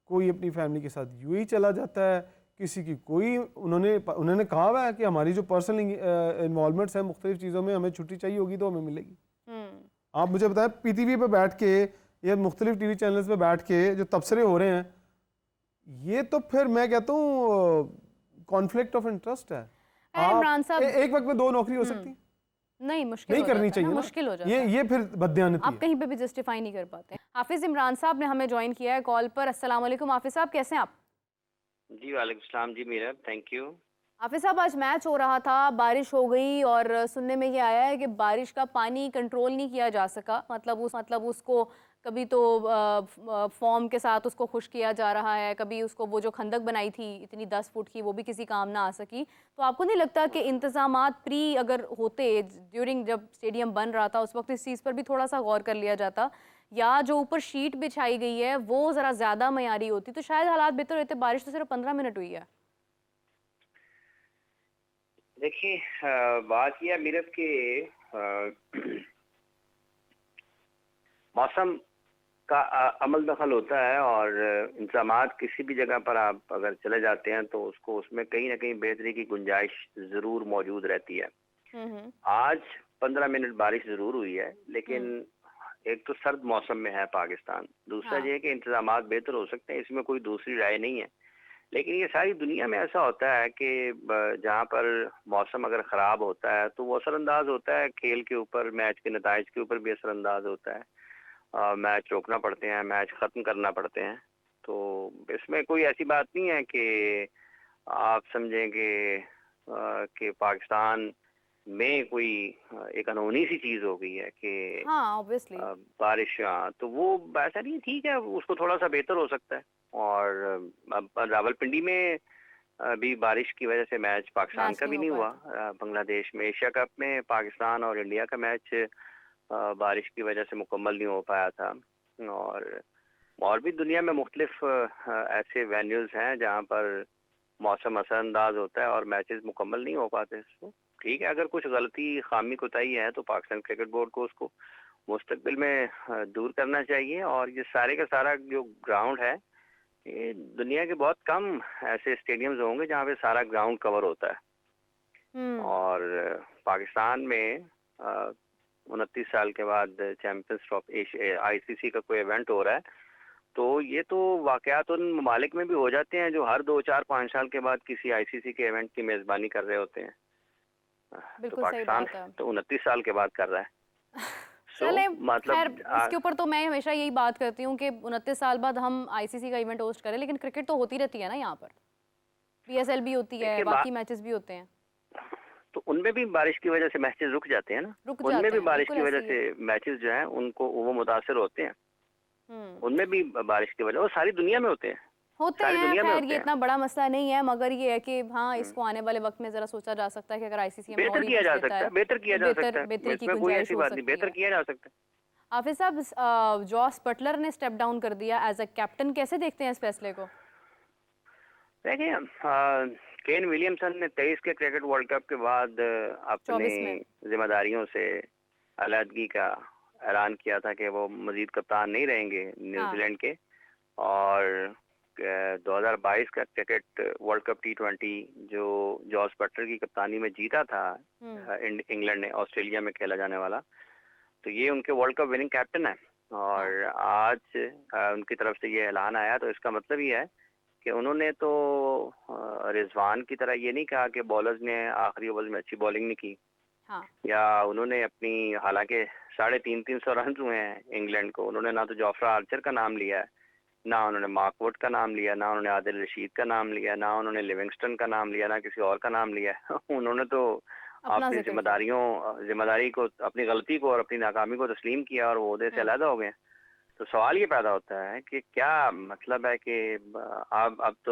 कोई अपनी फैमिली के साथ यूएई चला जाता है, किसी की कोई उन्होंने कहा हुआ है कि हमारी जो पर्सनल इन्वॉल्वमेंट्स हैं मुख्तलिफ चीज़ों में, हमें छुट्टी चाहिए होगी तो हमें मिलेगी। आप मुझे बताएं, पीटीवी पे बैठ के या मुख्तलिफ टीवी चैनल्स पे बैठ के जो तबसरे हो रहे हैं, ये तो फिर मैं कहता हूँ कॉन्फ्लिक्ट ऑफ इंटरेस्ट है। इमरान साहब एक वक्त में दो नौकरी हो सकती? नहीं, मुश्किल नहीं हो करनी जाता है चाहिए ना, ना। मुश्किल हो जाता है। ये फिर बददियानती आप है। कहीं पे भी जस्टिफाई नहीं कर पाते। हाफिज इमरान साहब ने हमें ज्वाइन किया है कॉल पर। अस्सलाम वालेकुम हाफिज साहब, कैसे हैं आप? जी वालेकुम सलाम जी मीरा, थैंक यू। हाफिज साहब, आज मैच हो रहा था, बारिश हो गई और सुनने में ये आया है कि बारिश का पानी कंट्रोल नहीं किया जा सका, मतलब उसको कभी तो फॉर्म के साथ उसको खुश किया जा रहा है, कभी उसको वो जो खंदक बनाई थी इतनी 10 फुट की वो भी किसी काम ना आ सकी। तो आपको नहीं लगता कि इंतजामात प्री अगर होते ड्यूरिंग जब स्टेडियम बन रहा था उस वक्त इस चीज़ पर भी थोड़ा सा गौर कर लिया जाता, या जो ऊपर शीट बिछाई गई है वो ज़रा ज़्यादा मयारी होती तो शायद हालात बेहतर होते। बारिश तो सिर्फ 15 मिनट हुई है। देखिए बात यह मीरत के मौसम का अमल दखल होता है और इंतजामात किसी भी जगह पर आप अगर चले जाते हैं तो उसको उसमें कहीं ना कहीं बेहतरी की गुंजाइश ज़रूर मौजूद रहती है। आज 15 मिनट बारिश ज़रूर हुई है, लेकिन एक तो सर्द मौसम में है पाकिस्तान, दूसरा ये है कि इंतजामात बेहतर हो सकते हैं, इसमें कोई दूसरी राय नहीं है। लेकिन ये सारी दुनिया में ऐसा होता है कि जहाँ पर मौसम अगर ख़राब होता है तो वो असरअंदाज होता है खेल के ऊपर, मैच के नताइज के ऊपर भी असरअंदाज होता है। मैच रोकना पड़ते हैं, मैच ख़त्म करना पड़ते हैं। तो इसमें कोई ऐसी बात नहीं है कि आप समझें कि पाकिस्तान में कोई एक अनहोनी सी चीज़ हो गई है कि हाँ, ऑब्वियसली बारिश, तो वो ऐसा नहीं, ठीक है, उसको थोड़ा सा बेहतर हो सकता है। और रावलपिंडी में अभी बारिश की वजह से मैच पाकिस्तान का भी नहीं हुआ। बांग्लादेश में एशिया कप में पाकिस्तान और इंडिया का मैच बारिश की वजह से मुकम्मल नहीं हो पाया था। और भी दुनिया में मुख्तलिफ ऐसे वेन्यूज़ हैं जहाँ पर मौसम असरअंदाज होता है और मैचेस मुकम्मल नहीं हो पाते। ठीक है, अगर कुछ गलती खामी कोताही है तो पाकिस्तान क्रिकेट बोर्ड को उसको मुस्तकबिल में दूर करना चाहिए। और ये सारे का सारा जो ग्राउंड है, ये दुनिया के बहुत कम ऐसे स्टेडियम्स होंगे जहाँ पे सारा ग्राउंड कवर होता है। और पाकिस्तान में 29 साल के बाद चैंपियंस ट्रॉफी आईसीसी का कोई इवेंट हो रहा है, तो ये तो वाकयात उन ममालिक में भी हो जाते हैं जो हर 2, 4, 5 साल के बाद किसी आईसीसी के इवेंट की मेज़बानी कर रहे होते हैं। तो पाकिस्तान तो 29 साल के बाद कर रहा है। चले, मतलब इसके ऊपर तो मैं हमेशा यही बात करती हूँ कि 29 साल बाद हम आईसीसी का इवेंट होस्ट करें, लेकिन क्रिकेट तो होती रहती है ना, यहाँ पर पीएसएल भी होती है, बाकी मैचेस भी होते हैं। तो उनमें भी बारिश की वजह से मैचेस रुक जाते हैं ना, उनमें भी बारिश की वजह से मैचेस जो हैं उनको वो मुतासर होते हैं, उनमें भी बारिश की वजह, वो सारी दुनिया में होते हैं। होते सारी हैं, दुनिया में खैर होते ये हैं। इतना बड़ा मसला नहीं है, मगर ये है कि हाँ, इसको आने वाले वक्त में ज़रा सोचा जा सकता है कि अगर आईसीसी में बेहतर और ही किया कुछ जा देता सकता है है, बेहतर किया तो जा सकता है, बेहतरी की इसमें कोई गुंजाइश ऐसी हो बात नहीं, सकती बेहतर है। किया जा सकता है। हाफिज साहब, जॉस बटलर ने स्टेप डाउन कर दिया एज अ कैप्टन, कैसे देखते हैं इस फैसले को? देखिए, केन विलियमसन ने 23 के क्रिकेट वर्ल्ड कप के बाद अपनी 24 में। जिम्मेदारियों से अलहदगी का ऐलान किया था कि वो मजीद कप्तान नहीं रहेंगे हाँ। न्यूजीलैंड के। और 2022 का क्रिकेट वर्ल्ड कप T20 जो जॉस बटलर की कप्तानी में जीता था इंग्लैंड ने, ऑस्ट्रेलिया में खेला जाने वाला, तो ये उनके वर्ल्ड कप विनिंग कैप्टन है। और आज उनकी तरफ से ये ऐलान आया, तो इसका मतलब ये है कि उन्होंने तो रिजवान की तरह ये नहीं कहा कि बॉलर्स ने आखिरी ओवर में अच्छी बॉलिंग नहीं की, हाँ। या उन्होंने अपनी, हालांकि 350 रन हुए हैं इंग्लैंड को, उन्होंने ना तो जोफ्रा आर्चर का नाम लिया है, ना उन्होंने मार्क वुड का नाम लिया, ना उन्होंने आदिल रशीद का नाम लिया, ना उन्होंने लिविंगस्टन का नाम लिया, ना किसी और का नाम लिया उन्होंने तो अपना अपनी जिक्र किया। जिम्मेदारी को, अपनी गलती को और अपनी नाकामी को तस्लीम किया और वो ओहदे से हम्म। अलग हो गए। तो सवाल ये पैदा होता है कि क्या मतलब है कि अब तो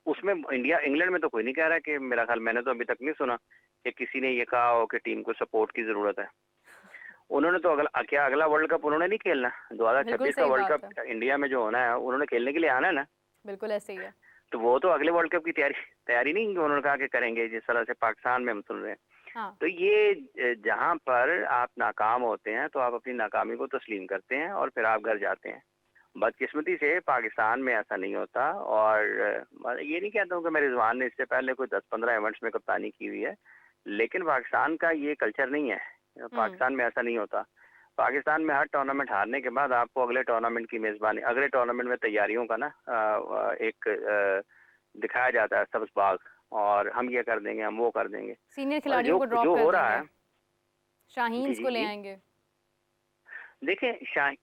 उसमें इंग्लैंड में तो कोई नहीं कह रहा कि, मेरा ख्याल मैंने तो अभी तक नहीं सुना कि किसी ने ये कहा हो कि टीम को सपोर्ट की जरूरत है। उन्होंने तो अगला वर्ल्ड कप उन्होंने नहीं खेलना, बिल्कुल 2026 का सही वर्ल्ड बात कप है, इंडिया में जो होना है उन्होंने खेलने के लिए आना है ना। बिल्कुल ऐसे ही है। तो वो तो अगले वर्ल्ड कप की तैयारी नहीं, उन्होंने कहा कि करेंगे, जिस तरह से पाकिस्तान में हम सुन रहे हैं। हाँ। तो ये जहां पर आप नाकाम होते हैं तो आप अपनी नाकामी को तस्लीम करते हैं और फिर आप घर जाते हैं। बदकिस्मती से पाकिस्तान में ऐसा नहीं होता। और ये नहीं कहता हूँ कि मेरे रिजवान ने इससे पहले कोई 10-15 इवेंट्स में कप्तानी की हुई है, लेकिन पाकिस्तान का ये कल्चर नहीं है। पाकिस्तान में ऐसा नहीं होता। पाकिस्तान में हर टूर्नामेंट हारने के बाद आपको अगले टूर्नामेंट की मेजबानी, अगले टूर्नामेंट में तैयारियों का ना एक दिखाया जाता है सब्ज बाग, और हम ये कर देंगे, हम वो कर देंगे। सीनियर और खिलाड़ियों को ड्रॉप जो कर हो रहा देंगे, है, जी शाहीन्स जी को ले जी, आएंगे।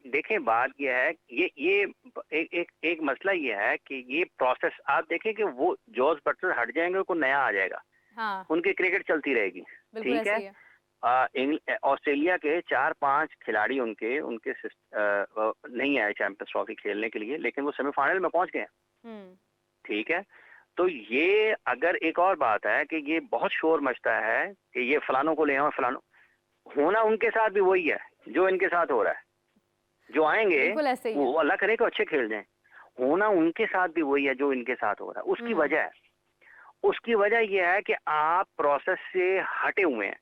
देखें बात यह है, ये एक मसला ये है कि ये प्रोसेस आप देखें कि वो जॉस बटलर हट जाएंगे, कोई नया आ जाएगा, हाँ, उनकी क्रिकेट चलती रहेगी। बिल्कुल ठीक ऐसे है। ही है। ऑस्ट्रेलिया के 4-5 खिलाड़ी उनके उनके नहीं आए चैंपियंस ट्रॉफी खेलने के लिए, लेकिन वो सेमीफाइनल में पहुंच गए। हम्म। ठीक है। तो ये अगर एक और बात है कि ये बहुत शोर मचता है कि ये फलानों को ले आओ, फलानों, होना उनके साथ भी वही है जो इनके साथ हो रहा है। जो आएंगे बिल्कुल ऐसे ही वो है। अल्लाह करे कि अच्छे खेल जाएं, होना उनके साथ भी वही है जो इनके साथ हो रहा है। उसकी वजह यह है कि आप प्रोसेस से हटे हुए हैं।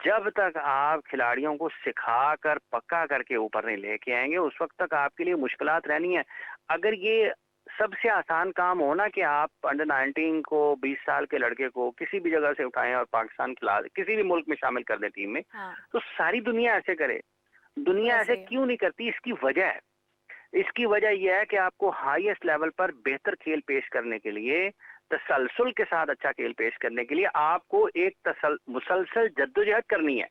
जब तक आप खिलाड़ियों को सिखा कर पक्का करके ऊपर नहीं लेके आएंगे, उस वक्त तक आपके लिए मुश्किलात रहनी है। अगर ये सबसे आसान काम होना कि आप अंडर 19 को, 20 साल के लड़के को किसी भी जगह से उठाएं और पाकिस्तान खिला किसी भी मुल्क में शामिल कर दें टीम में, हाँ, तो सारी दुनिया ऐसे करे। दुनिया ऐसे ऐसे ही है। क्यों नहीं करती? इसकी वजह यह है कि आपको हाईएस्ट लेवल पर बेहतर खेल पेश करने के लिए, तसलसल के साथ अच्छा खेल पेश करने के लिए आपको एक मुसलसल जद्दोजहद करनी है।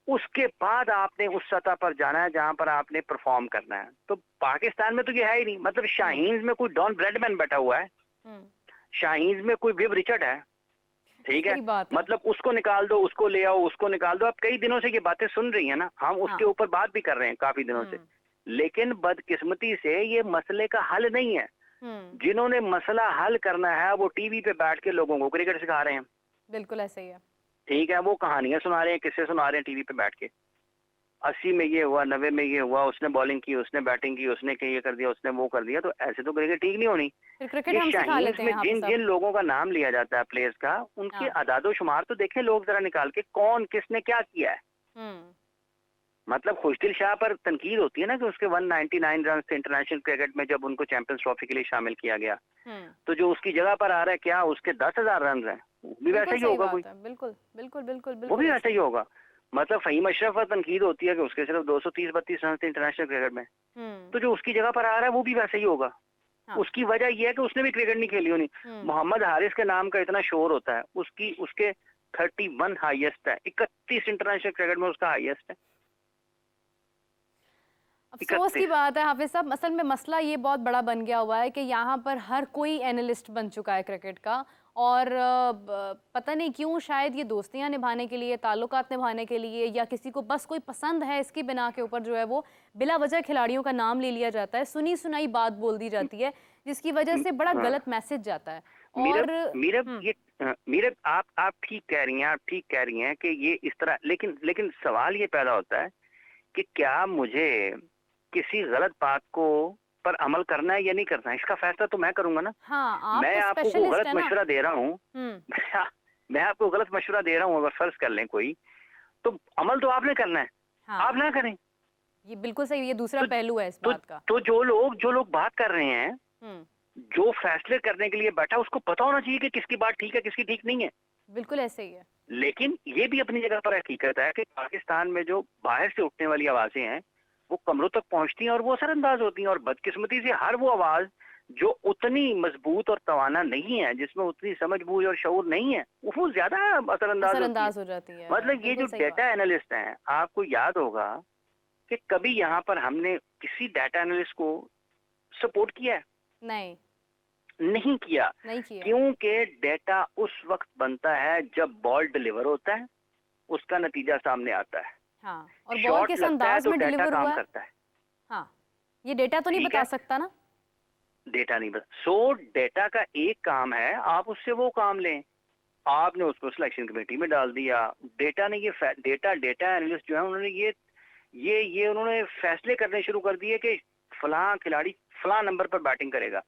उसके बाद आपने उस सतह पर जाना है जहां पर आपने परफॉर्म करना है। तो पाकिस्तान में तो ये है ही नहीं। मतलब शाहीन्स में कोई डॉन ब्रैडमैन बैठा हुआ है, शाहीन्स में कोई विव रिचर्ड है, ठीक है, सही बात है। मतलब उसको निकाल दो, उसको ले आओ, उसको निकाल दो। आप कई दिनों से ये बातें सुन रही हैं ना, हम उसके ऊपर बात भी कर रहे हैं काफी दिनों से, लेकिन बदकिस्मती से ये मसले का हल नहीं है। जिन्होंने मसला हल करना है वो टीवी पे बैठ के लोगों को क्रिकेट सिखा रहे हैं। बिल्कुल ऐसे ही है। ठीक है, वो कहानियां सुना रहे हैं, किस्से सुना रहे हैं टीवी पे बैठ के, 80 में ये हुआ, 90 में ये हुआ, उसने बॉलिंग की, उसने बैटिंग की, उसने ये कर दिया, उसने वो कर दिया। तो ऐसे तो क्रिकेट ठीक नहीं होनी। फिर क्रिकेट ये हम सिखा शाहीन्स लेते में हैं हाफिज जिन साहब। जिन लोगों का नाम लिया जाता है प्लेयर्स का, उनके हाँ। अदादो-शुमार तो देखें लोग जरा निकाल के, कौन किसने क्या किया है। मतलब खुशदिल शाह पर तनकीद होती है ना कि उसके 199 रन थे इंटरनेशनल क्रिकेट में जब उनको चैंपियंस ट्रॉफी के लिए शामिल किया गया। तो जो उसकी जगह पर आ रहा है, क्या उसके 10,000 रन हैं? वो भी वैसा ही होगा कोई, बिल्कुल बिल्कुल बिल्कुल वो बिल्कुल भी ऐसे वैसा ही होगा। मतलब फहीम अशरफ पर तनकीद होती है कि उसके सिर्फ 230-32 रन थे इंटरनेशनल क्रिकेट में, तो जो उसकी जगह पर आ रहा है वो भी वैसा ही होगा। हाँ। उसकी वजह यह है कि उसने भी क्रिकेट नहीं खेली होनी। मोहम्मद हारिस के नाम का इतना शोर होता है, उसके 31 हाईएस्ट है, 31 इंटरनेशनल क्रिकेट में उसका हाईएस्ट है। अफसोस की बात है हाफिज साहब, असल में मसला ये बहुत बड़ा बन गया हुआ है कि यहाँ पर हर कोई एनालिस्ट बन चुका है क्रिकेट का, और पता नहीं क्यों, शायद ये दोस्तियाँ निभाने के लिए, ताल्लुकात निभाने के लिए, या किसी को बस कोई पसंद है इसकी बिना के ऊपर जो है वो बिला वजह खिलाड़ियों का नाम ले लिया जाता है, सुनी सुनाई बात बोल दी जाती है, जिसकी वजह से बड़ा हाँ। गलत मैसेज जाता है। मीरब और मीरब ये मीरब आप ठीक कह रही हैं, आप ठीक कह रही हैं कि ये इस तरह, लेकिन लेकिन सवाल ये पैदा होता है कि क्या मुझे किसी गलत बात को पर अमल करना है या नहीं करना है, इसका फैसला तो मैं करूंगा ना। हाँ, आप मैं तो आपको को स्पेशलिस्ट गलत है ना। मशवरा दे रहा हूँ मैं आपको गलत मशवरा दे रहा हूँ, अगर फर्ज कर लें कोई, तो अमल तो आपने करना है, आप हाँ, ना करें। ये बिल्कुल सही, ये दूसरा तो पहलू है इस तो, बात का। तो जो लोग बात कर रहे हैं, हम्म, जो फैसले करने के लिए बैठा, उसको पता होना चाहिए कि किसकी बात ठीक है, किसकी ठीक नहीं है। बिल्कुल ऐसे ही है। लेकिन ये भी अपनी जगह पर हकीकत है कि पाकिस्तान में जो बाहर से उठने वाली आवाजें हैं वो कमरों तक पहुंचती हैं और वो असरअंदाज होती हैं, और बदकिस्मती से हर वो आवाज जो उतनी मजबूत और तवाना नहीं है, जिसमें उतनी समझबूझ और शऊर नहीं है, वो ज्यादा असरअंदाज होती है। असरअंदाज हो जाती है। मतलब ये जो बिल्कुल सही बात। डेटा एनालिस्ट हैं, आपको याद होगा कि कभी यहाँ पर हमने किसी डेटा एनालिस्ट को सपोर्ट किया है? नहीं, नहीं किया। नहीं किया। क्योंकि डेटा उस वक्त बनता है जब बॉल डिलीवर होता है, उसका नतीजा सामने आता है। हाँ, और बॉल शॉट किस लगता है अंदाज तो में डेटा डिलीवर काम हुआ है। करता है। हाँ, ये डेटा तो नहीं ठीक बता है, सकता ना। डेटा नहीं बता। सो डेटा का एक काम है, आप उससे वो काम लें। आपने उसको सिलेक्शन कमेटी में डाल दिया। डेटा ने ये डेटा एनालिस्ट जो है, उन्होंने ये उन्होंने फैसले करने शुरू कर दिए कि फलां खिलाड़ी फलां नंबर पर बैटिंग करेगा।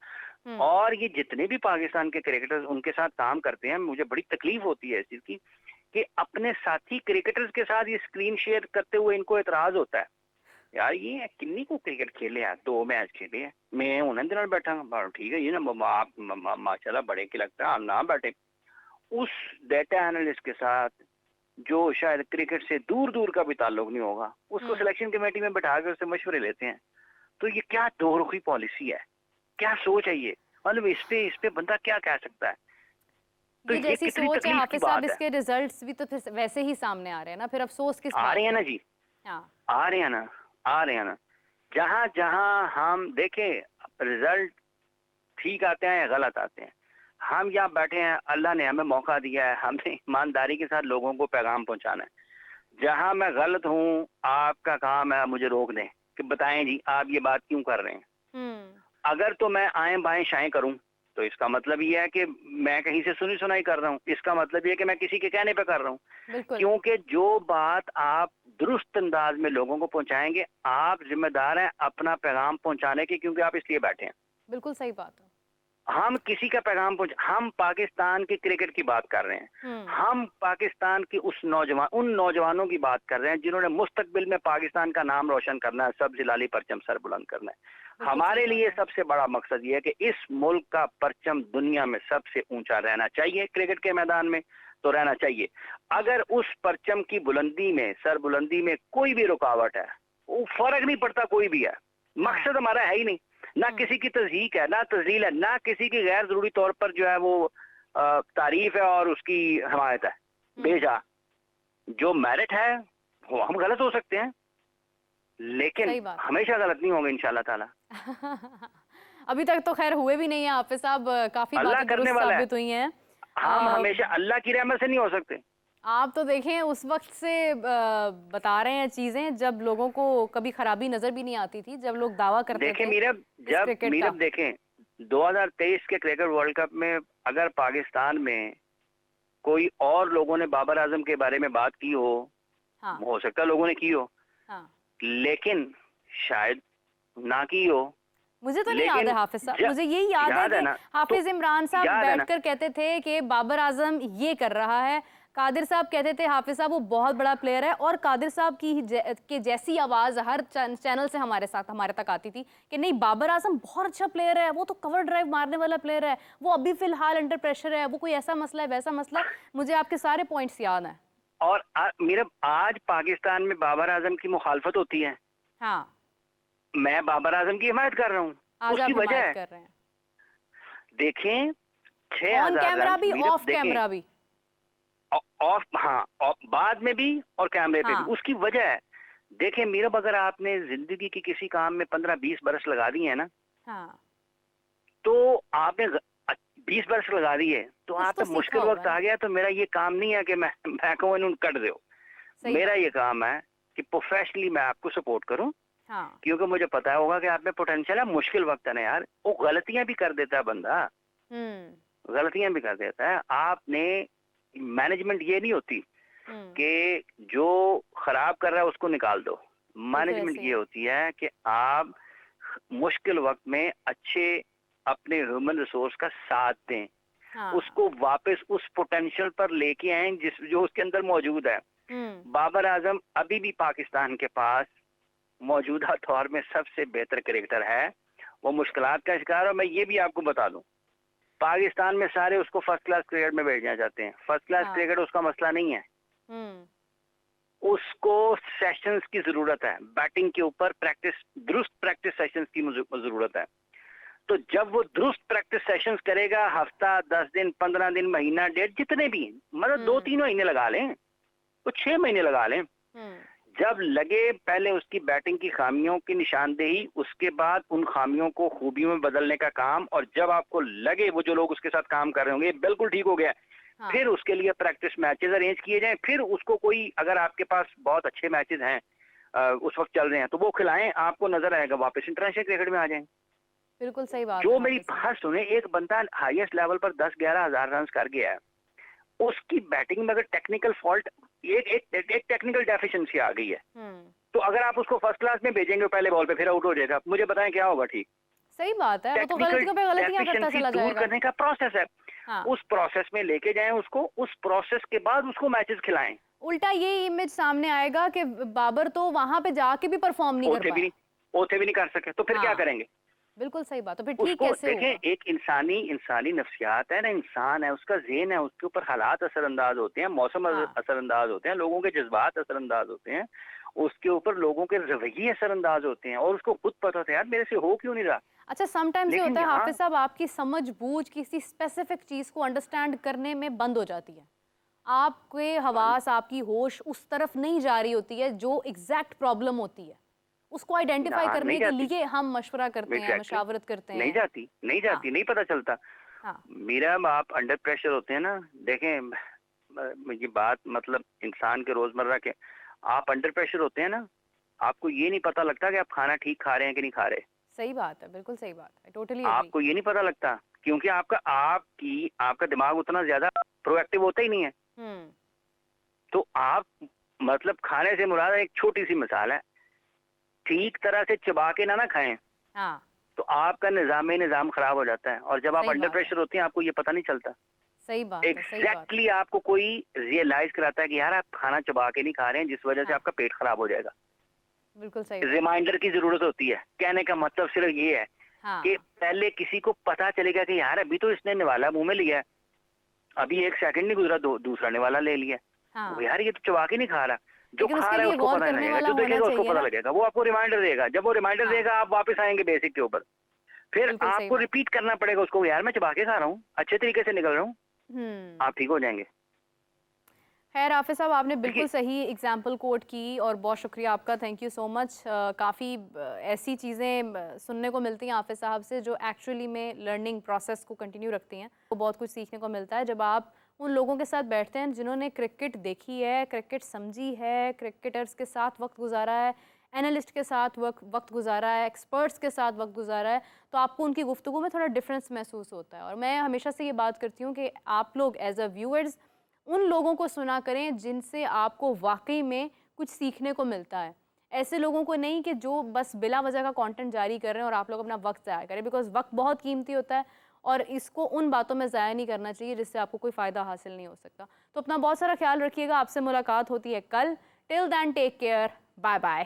हम्म, और ये जितने भी पाकिस्तान के क्रिकेटर्स उनके साथ काम करते हैं, मुझे बड़ी तकलीफ होती है इस चीज की कि अपने साथी क्रिकेटर्स के साथ ये स्क्रीन शेयर करते हुए इनको एतराज होता है, यार ये किन्नी को क्रिकेट खेले यार, 2 मैच खेले हैं, मैं उन्हें दिन बैठा हूं, ठीक है ये ना आप माशाल्लाह बड़े के लगता है, हम ना बैठे। उस डेटा एनालिस्ट के साथ जो शायद क्रिकेट से दूर दूर का भी ताल्लुक नहीं होगा, उसको सिलेक्शन कमेटी में बैठा कर उससे मशवरे लेते हैं। तो ये क्या दोरुखी पॉलिसी है, क्या सोच है ये? मतलब इस पे बंदा क्या कह सकता है? तो ये जैसी कितनी सोच है तकलीफ की हाफिज साहब, बात है। इसके रिजल्ट्स भी तो फिर वैसे ही सामने आ रहे हैं ना, फिर अफसोस किस आ बात रहे हैं का। ना जी, हाँ, आ रहे हैं ना, आ रहे हैं ना। जहां जहां हम देखें रिजल्ट ठीक आते हैं या गलत आते हैं, हम यहाँ बैठे हैं, अल्लाह ने हमें मौका दिया है, हमने ईमानदारी के साथ लोगों को पैगाम पहुंचाना है। जहां मैं गलत हूँ, आपका काम है मुझे रोक दें कि बताएं जी आप ये बात क्यों कर रहे हैं। अगर तो मैं आए बाएं शाएं करूं, तो इसका मतलब ये है कि मैं कहीं से सुनी सुनाई कर रहा हूँ, इसका मतलब ये है कि मैं किसी के कहने पे कर रहा हूँ। बिल्कुल। क्योंकि जो बात आप दुरुस्त अंदाज में लोगों को पहुंचाएंगे, आप जिम्मेदार हैं अपना पैगाम पहुंचाने के, क्योंकि आप इसलिए बैठे हैं। बिल्कुल सही बात है। हम किसी का पैगाम हम पाकिस्तान के क्रिकेट की बात कर रहे हैं, हम पाकिस्तान की उन नौजवानों की बात कर रहे हैं जिन्होंने मुस्तकबिल में पाकिस्तान का नाम रोशन करना है, सब्ज लाली परचम सर बुलंद करना है। हमारे लिए सबसे बड़ा मकसद ये है कि इस मुल्क का परचम दुनिया में सबसे ऊंचा रहना चाहिए, क्रिकेट के मैदान में तो रहना चाहिए। अगर उस परचम की बुलंदी में, सर बुलंदी में कोई भी रुकावट है, वो फर्क नहीं पड़ता कोई भी है, मकसद हमारा है ही नहीं, ना किसी की तज़हीक है, ना तज़लील है, ना किसी की गैर जरूरी तौर पर जो है वो तारीफ है और उसकी हमायत है। बेजा जो मेरिट है वो हम गलत हो सकते हैं, लेकिन हमेशा गलत नहीं होंगे इंशाल्लाह ताला। अभी तक तो खैर हुए भी नहीं है हाफिज साहब, काफी बातें दुरुस्त साबित हुई हैं। हम हमेशा अल्लाह की रहमत से नहीं हो सकते। आप तो देखें उस वक्त से बता रहे हैं चीजें जब लोगों को कभी खराबी नजर भी नहीं आती थी, जब लोग दावा करते थे। मीरब देखें 2023 के क्रिकेट वर्ल्ड कप में अगर पाकिस्तान में कोई और लोगों ने बाबर आजम के बारे में बात की हो सकता है लोगों ने की हो, लेकिन शायद ना की हो। मुझे तो नहीं याद है हाफिज साहब, मुझे यही याद है कि हाफिज इमरान साहब बैठकर कहते थे कि बाबर आजम ये कर रहा है, कादिर साहब कहते थे हाफिज साहब वो बहुत बड़ा प्लेयर है, और कादिर साहब की जैसी आवाज़ हर चैनल से हमारे तक आती थी कि नहीं बाबर आजम बहुत अच्छा प्लेयर है, वो तो कवर ड्राइव मारने वाला प्लेयर है, वो अभी फिलहाल अंडर प्रेशर है, वो कोई ऐसा मसला है वैसा मसला है। मुझे आपके सारे पॉइंट्स याद हैं। और मेरा आज पाकिस्तान में बाबर आजम की मुखालफत होती है। हाँ, मैं बाबर आजम की हिमायत कर रहा हूँ, उसकी वजह है कर रहे हैं। देखें 6000 ऑन कैमरा भी ऑफ कैमरा भी, ऑफ बाद में भी और कैमरे पे भी, उसकी वजह है। देखें मीरब, अगर आपने जिंदगी की किसी काम में 15-20 बरस लगा दिए हैं ना, तो आपने 20 बरस लगा दिए, तो आप तो मुश्किल वक्त आ गया, तो मेरा ये काम नहीं है कि मैं कहूँ इन्होंने कट दो। मेरा ये काम है कि प्रोफेशनली मैं आपको सपोर्ट करूं, हाँ। क्योंकि मुझे पता होगा कि आप में पोटेंशियल है। मुश्किल वक्त है ना यार, वो गलतियां भी कर देता है बंदा, गलतियां भी कर देता है। आपने मैनेजमेंट ये नहीं होती कि जो खराब कर रहा है उसको निकाल दो। मैनेजमेंट ये होती है कि आप मुश्किल वक्त में अच्छे अपने ह्यूमन रिसोर्स का साथ दें, हाँ। उसको वापस उस पोटेंशियल पर लेके आए जो उसके अंदर मौजूद है। बाबर आजम अभी भी पाकिस्तान के पास मौजूदा दौर में सबसे बेहतर क्रिकेटर है। वो मुश्किलात का शिकार। और मैं ये भी आपको बता दूं, पाकिस्तान में सारे उसको फर्स्ट क्लास क्रिकेट में भेजना चाहते हैं। फर्स्ट क्लास क्रिकेट उसका मसला नहीं है, उसको सेशंस की जरूरत है। बैटिंग के ऊपर प्रैक्टिस, दुरुस्त प्रैक्टिस सेशंस की जरूरत है। तो जब वो दुरुस्त प्रैक्टिस सेशंस करेगा, हफ्ता, 10 दिन, 15 दिन, महीना, डेढ़, जितने भी, मतलब 2-3 महीने लगा लें, तो 6 महीने लगा लें। जब लगे पहले उसकी बैटिंग की खामियों की निशानदेही, उसके बाद उन खामियों को खूबियों में बदलने का काम। और जब आपको लगे वो जो लोग उसके साथ काम कर रहे होंगे बिल्कुल ठीक हो गया, हाँ। फिर उसके लिए प्रैक्टिस मैचेस अरेंज किए जाएं। फिर उसको कोई, अगर आपके पास बहुत अच्छे मैचेस हैं उस वक्त चल रहे हैं, तो वो खिलाएं, आपको नजर आएगा, वापस इंटरनेशनल क्रिकेट में आ जाएं। बिल्कुल सही बात जो है मेरी हाफिज साहब। बात सुने, एक बंदा हाईएस्ट लेवल पर 10-11 हजार रन कर गया है, उसकी बैटिंग में अगर टेक्निकल फॉल्ट, एक टेक्निकल डेफिशिएंसी आ गई है, तो अगर आप उसको फर्स्ट क्लास में भेजेंगे पहले बॉल पे, फिर आउट हो जाएगा। मुझे बताएं क्या होगा? ठीक, सही बात है, वो तो गलतियों पे गलतियां करता चला दूर जाएगा। करने का प्रोसेस है। हाँ। उस प्रोसेस में लेके जाएं उसको, उस प्रोसेस के बाद उसको मैचेस खिलाएं। उल्टा ये इमेज सामने आएगा कि बाबर तो वहां पे जाके भी परफॉर्म नहीं कर पाया। ओथे भी नहीं कर सके, तो फिर क्या करेंगे? बिल्कुल सही बात। तो फिर ठीक उसको कैसे देखें, होगा? एक इंसानी नफ्सियात है ना, इंसान है, उसका ज़हन है, उसके ऊपर हालात असरअंदाज होते हैं, मौसम असरअंदाज होते हैं, लोगों के जज्बात असरअंदाज होते हैं, उसके ऊपर लोगों के रवैये असरअंदाज होते हैं, और उसको खुद पता था यार मेरे से हो क्यों नहीं रहा। अच्छा, समटाइम्स ये लेकिन होता है यहाँ हाफिज साहब, आपकी समझ बूझ किसी स्पेसिफिक चीज को अंडरस्टैंड करने में बंद हो जाती है। आपके हवास, आपकी होश उस तरफ नहीं जा रही होती है जो एग्जैक्ट प्रॉब्लम होती है। उसको आइडेंटिफाई करने के लिए हम मशवरा करते हैं, मशावरत करते हैं। नहीं जाती, नहीं पता चलता। हाँ। मेरा आप अंडर प्रेशर होते हैं ना, देखें ये बात मतलब इंसान के रोजमर्रा के, आप अंडर प्रेशर होते हैं ना, आपको ये नहीं पता लगता कि आप खाना ठीक खा रहे हैं कि नहीं खा रहे। सही बात है, बिल्कुल सही बात है, टोटली आपको ये नहीं पता लगता क्योंकि आपका दिमाग उतना ज्यादा प्रोएक्टिव होता ही नहीं है। तो आप, मतलब खाने से मुराद एक छोटी सी मिसाल है, ठीक तरह से चबा के ना खाएं, हाँ। तो आपका निजाम खराब हो जाता है। और जब आप अंडर प्रेशर होते हैं, आपको ये पता नहीं चलता। सही बात है, सही बात एग्जैक्टली आपको कोई रियलाइज कराता है कि यार आप खाना चबा के नहीं खा रहे हैं, जिस वजह से आपका पेट खराब हो जाएगा। बिल्कुल सही। रिमाइंडर की जरूरत होती है। कहने का मतलब सिर्फ ये है कि पहले किसी को पता चलेगा कि यार अभी तो इसने निवाला मुंह में लिया है, अभी 1 सेकंड नहीं गुजरा, दूसरा निवाला ले लिया, यार ये तो चबा के नहीं खा रहा। जो खा रहा है उसको पता नहीं लगेगा, जो देखेगा उसको पता लगेगा, वो आपको रिमाइंडर देगा। जब वो रिमाइंडर देगा, आप वापस आएंगे बेसिक के ऊपर, फिर आपको रिपीट करना पड़ेगा उसको, यार मैं चबा के खा रहा हूँ, अच्छे तरीके से निकल रहा हूँ, आप ठीक हो जाएंगे। खैर हाफिज साहब, आपने बिल्कुल सही एग्जाम्पल कोट की और बहुत शुक्रिया आपका, थैंक यू सो मच। काफ़ी ऐसी चीज़ें सुनने को मिलती हैं हाफिज साहब से जो एक्चुअली में लर्निंग प्रोसेस को कंटिन्यू रखती हैं। तो बहुत कुछ सीखने को मिलता है जब आप उन लोगों के साथ बैठते हैं जिन्होंने क्रिकेट देखी है, क्रिकेट समझी है, क्रिकेटर्स के साथ वक्त गुजारा है, एनालिस्ट के साथ वक्त गुजारा है, एक्सपर्ट्स के साथ वक्त गुजारा है, तो आपको उनकी गुफ्तगू में थोड़ा डिफरेंस महसूस होता है। और मैं हमेशा से ये बात करती हूँ कि आप लोग एज अ व्यूअर्स उन लोगों को सुना करें जिनसे आपको वाकई में कुछ सीखने को मिलता है। ऐसे लोगों को नहीं कि जो बस बिला वजह का कंटेंट जारी कर रहे हैं और आप लोग अपना वक्त ज़ाया करें, बिकॉज वक्त बहुत कीमती होता है और इसको उन बातों में ज़ाया नहीं करना चाहिए जिससे आपको कोई फ़ायदा हासिल नहीं हो सकता। तो अपना बहुत सारा ख्याल रखिएगा, आपसे मुलाकात होती है कल। Till then take care, bye bye.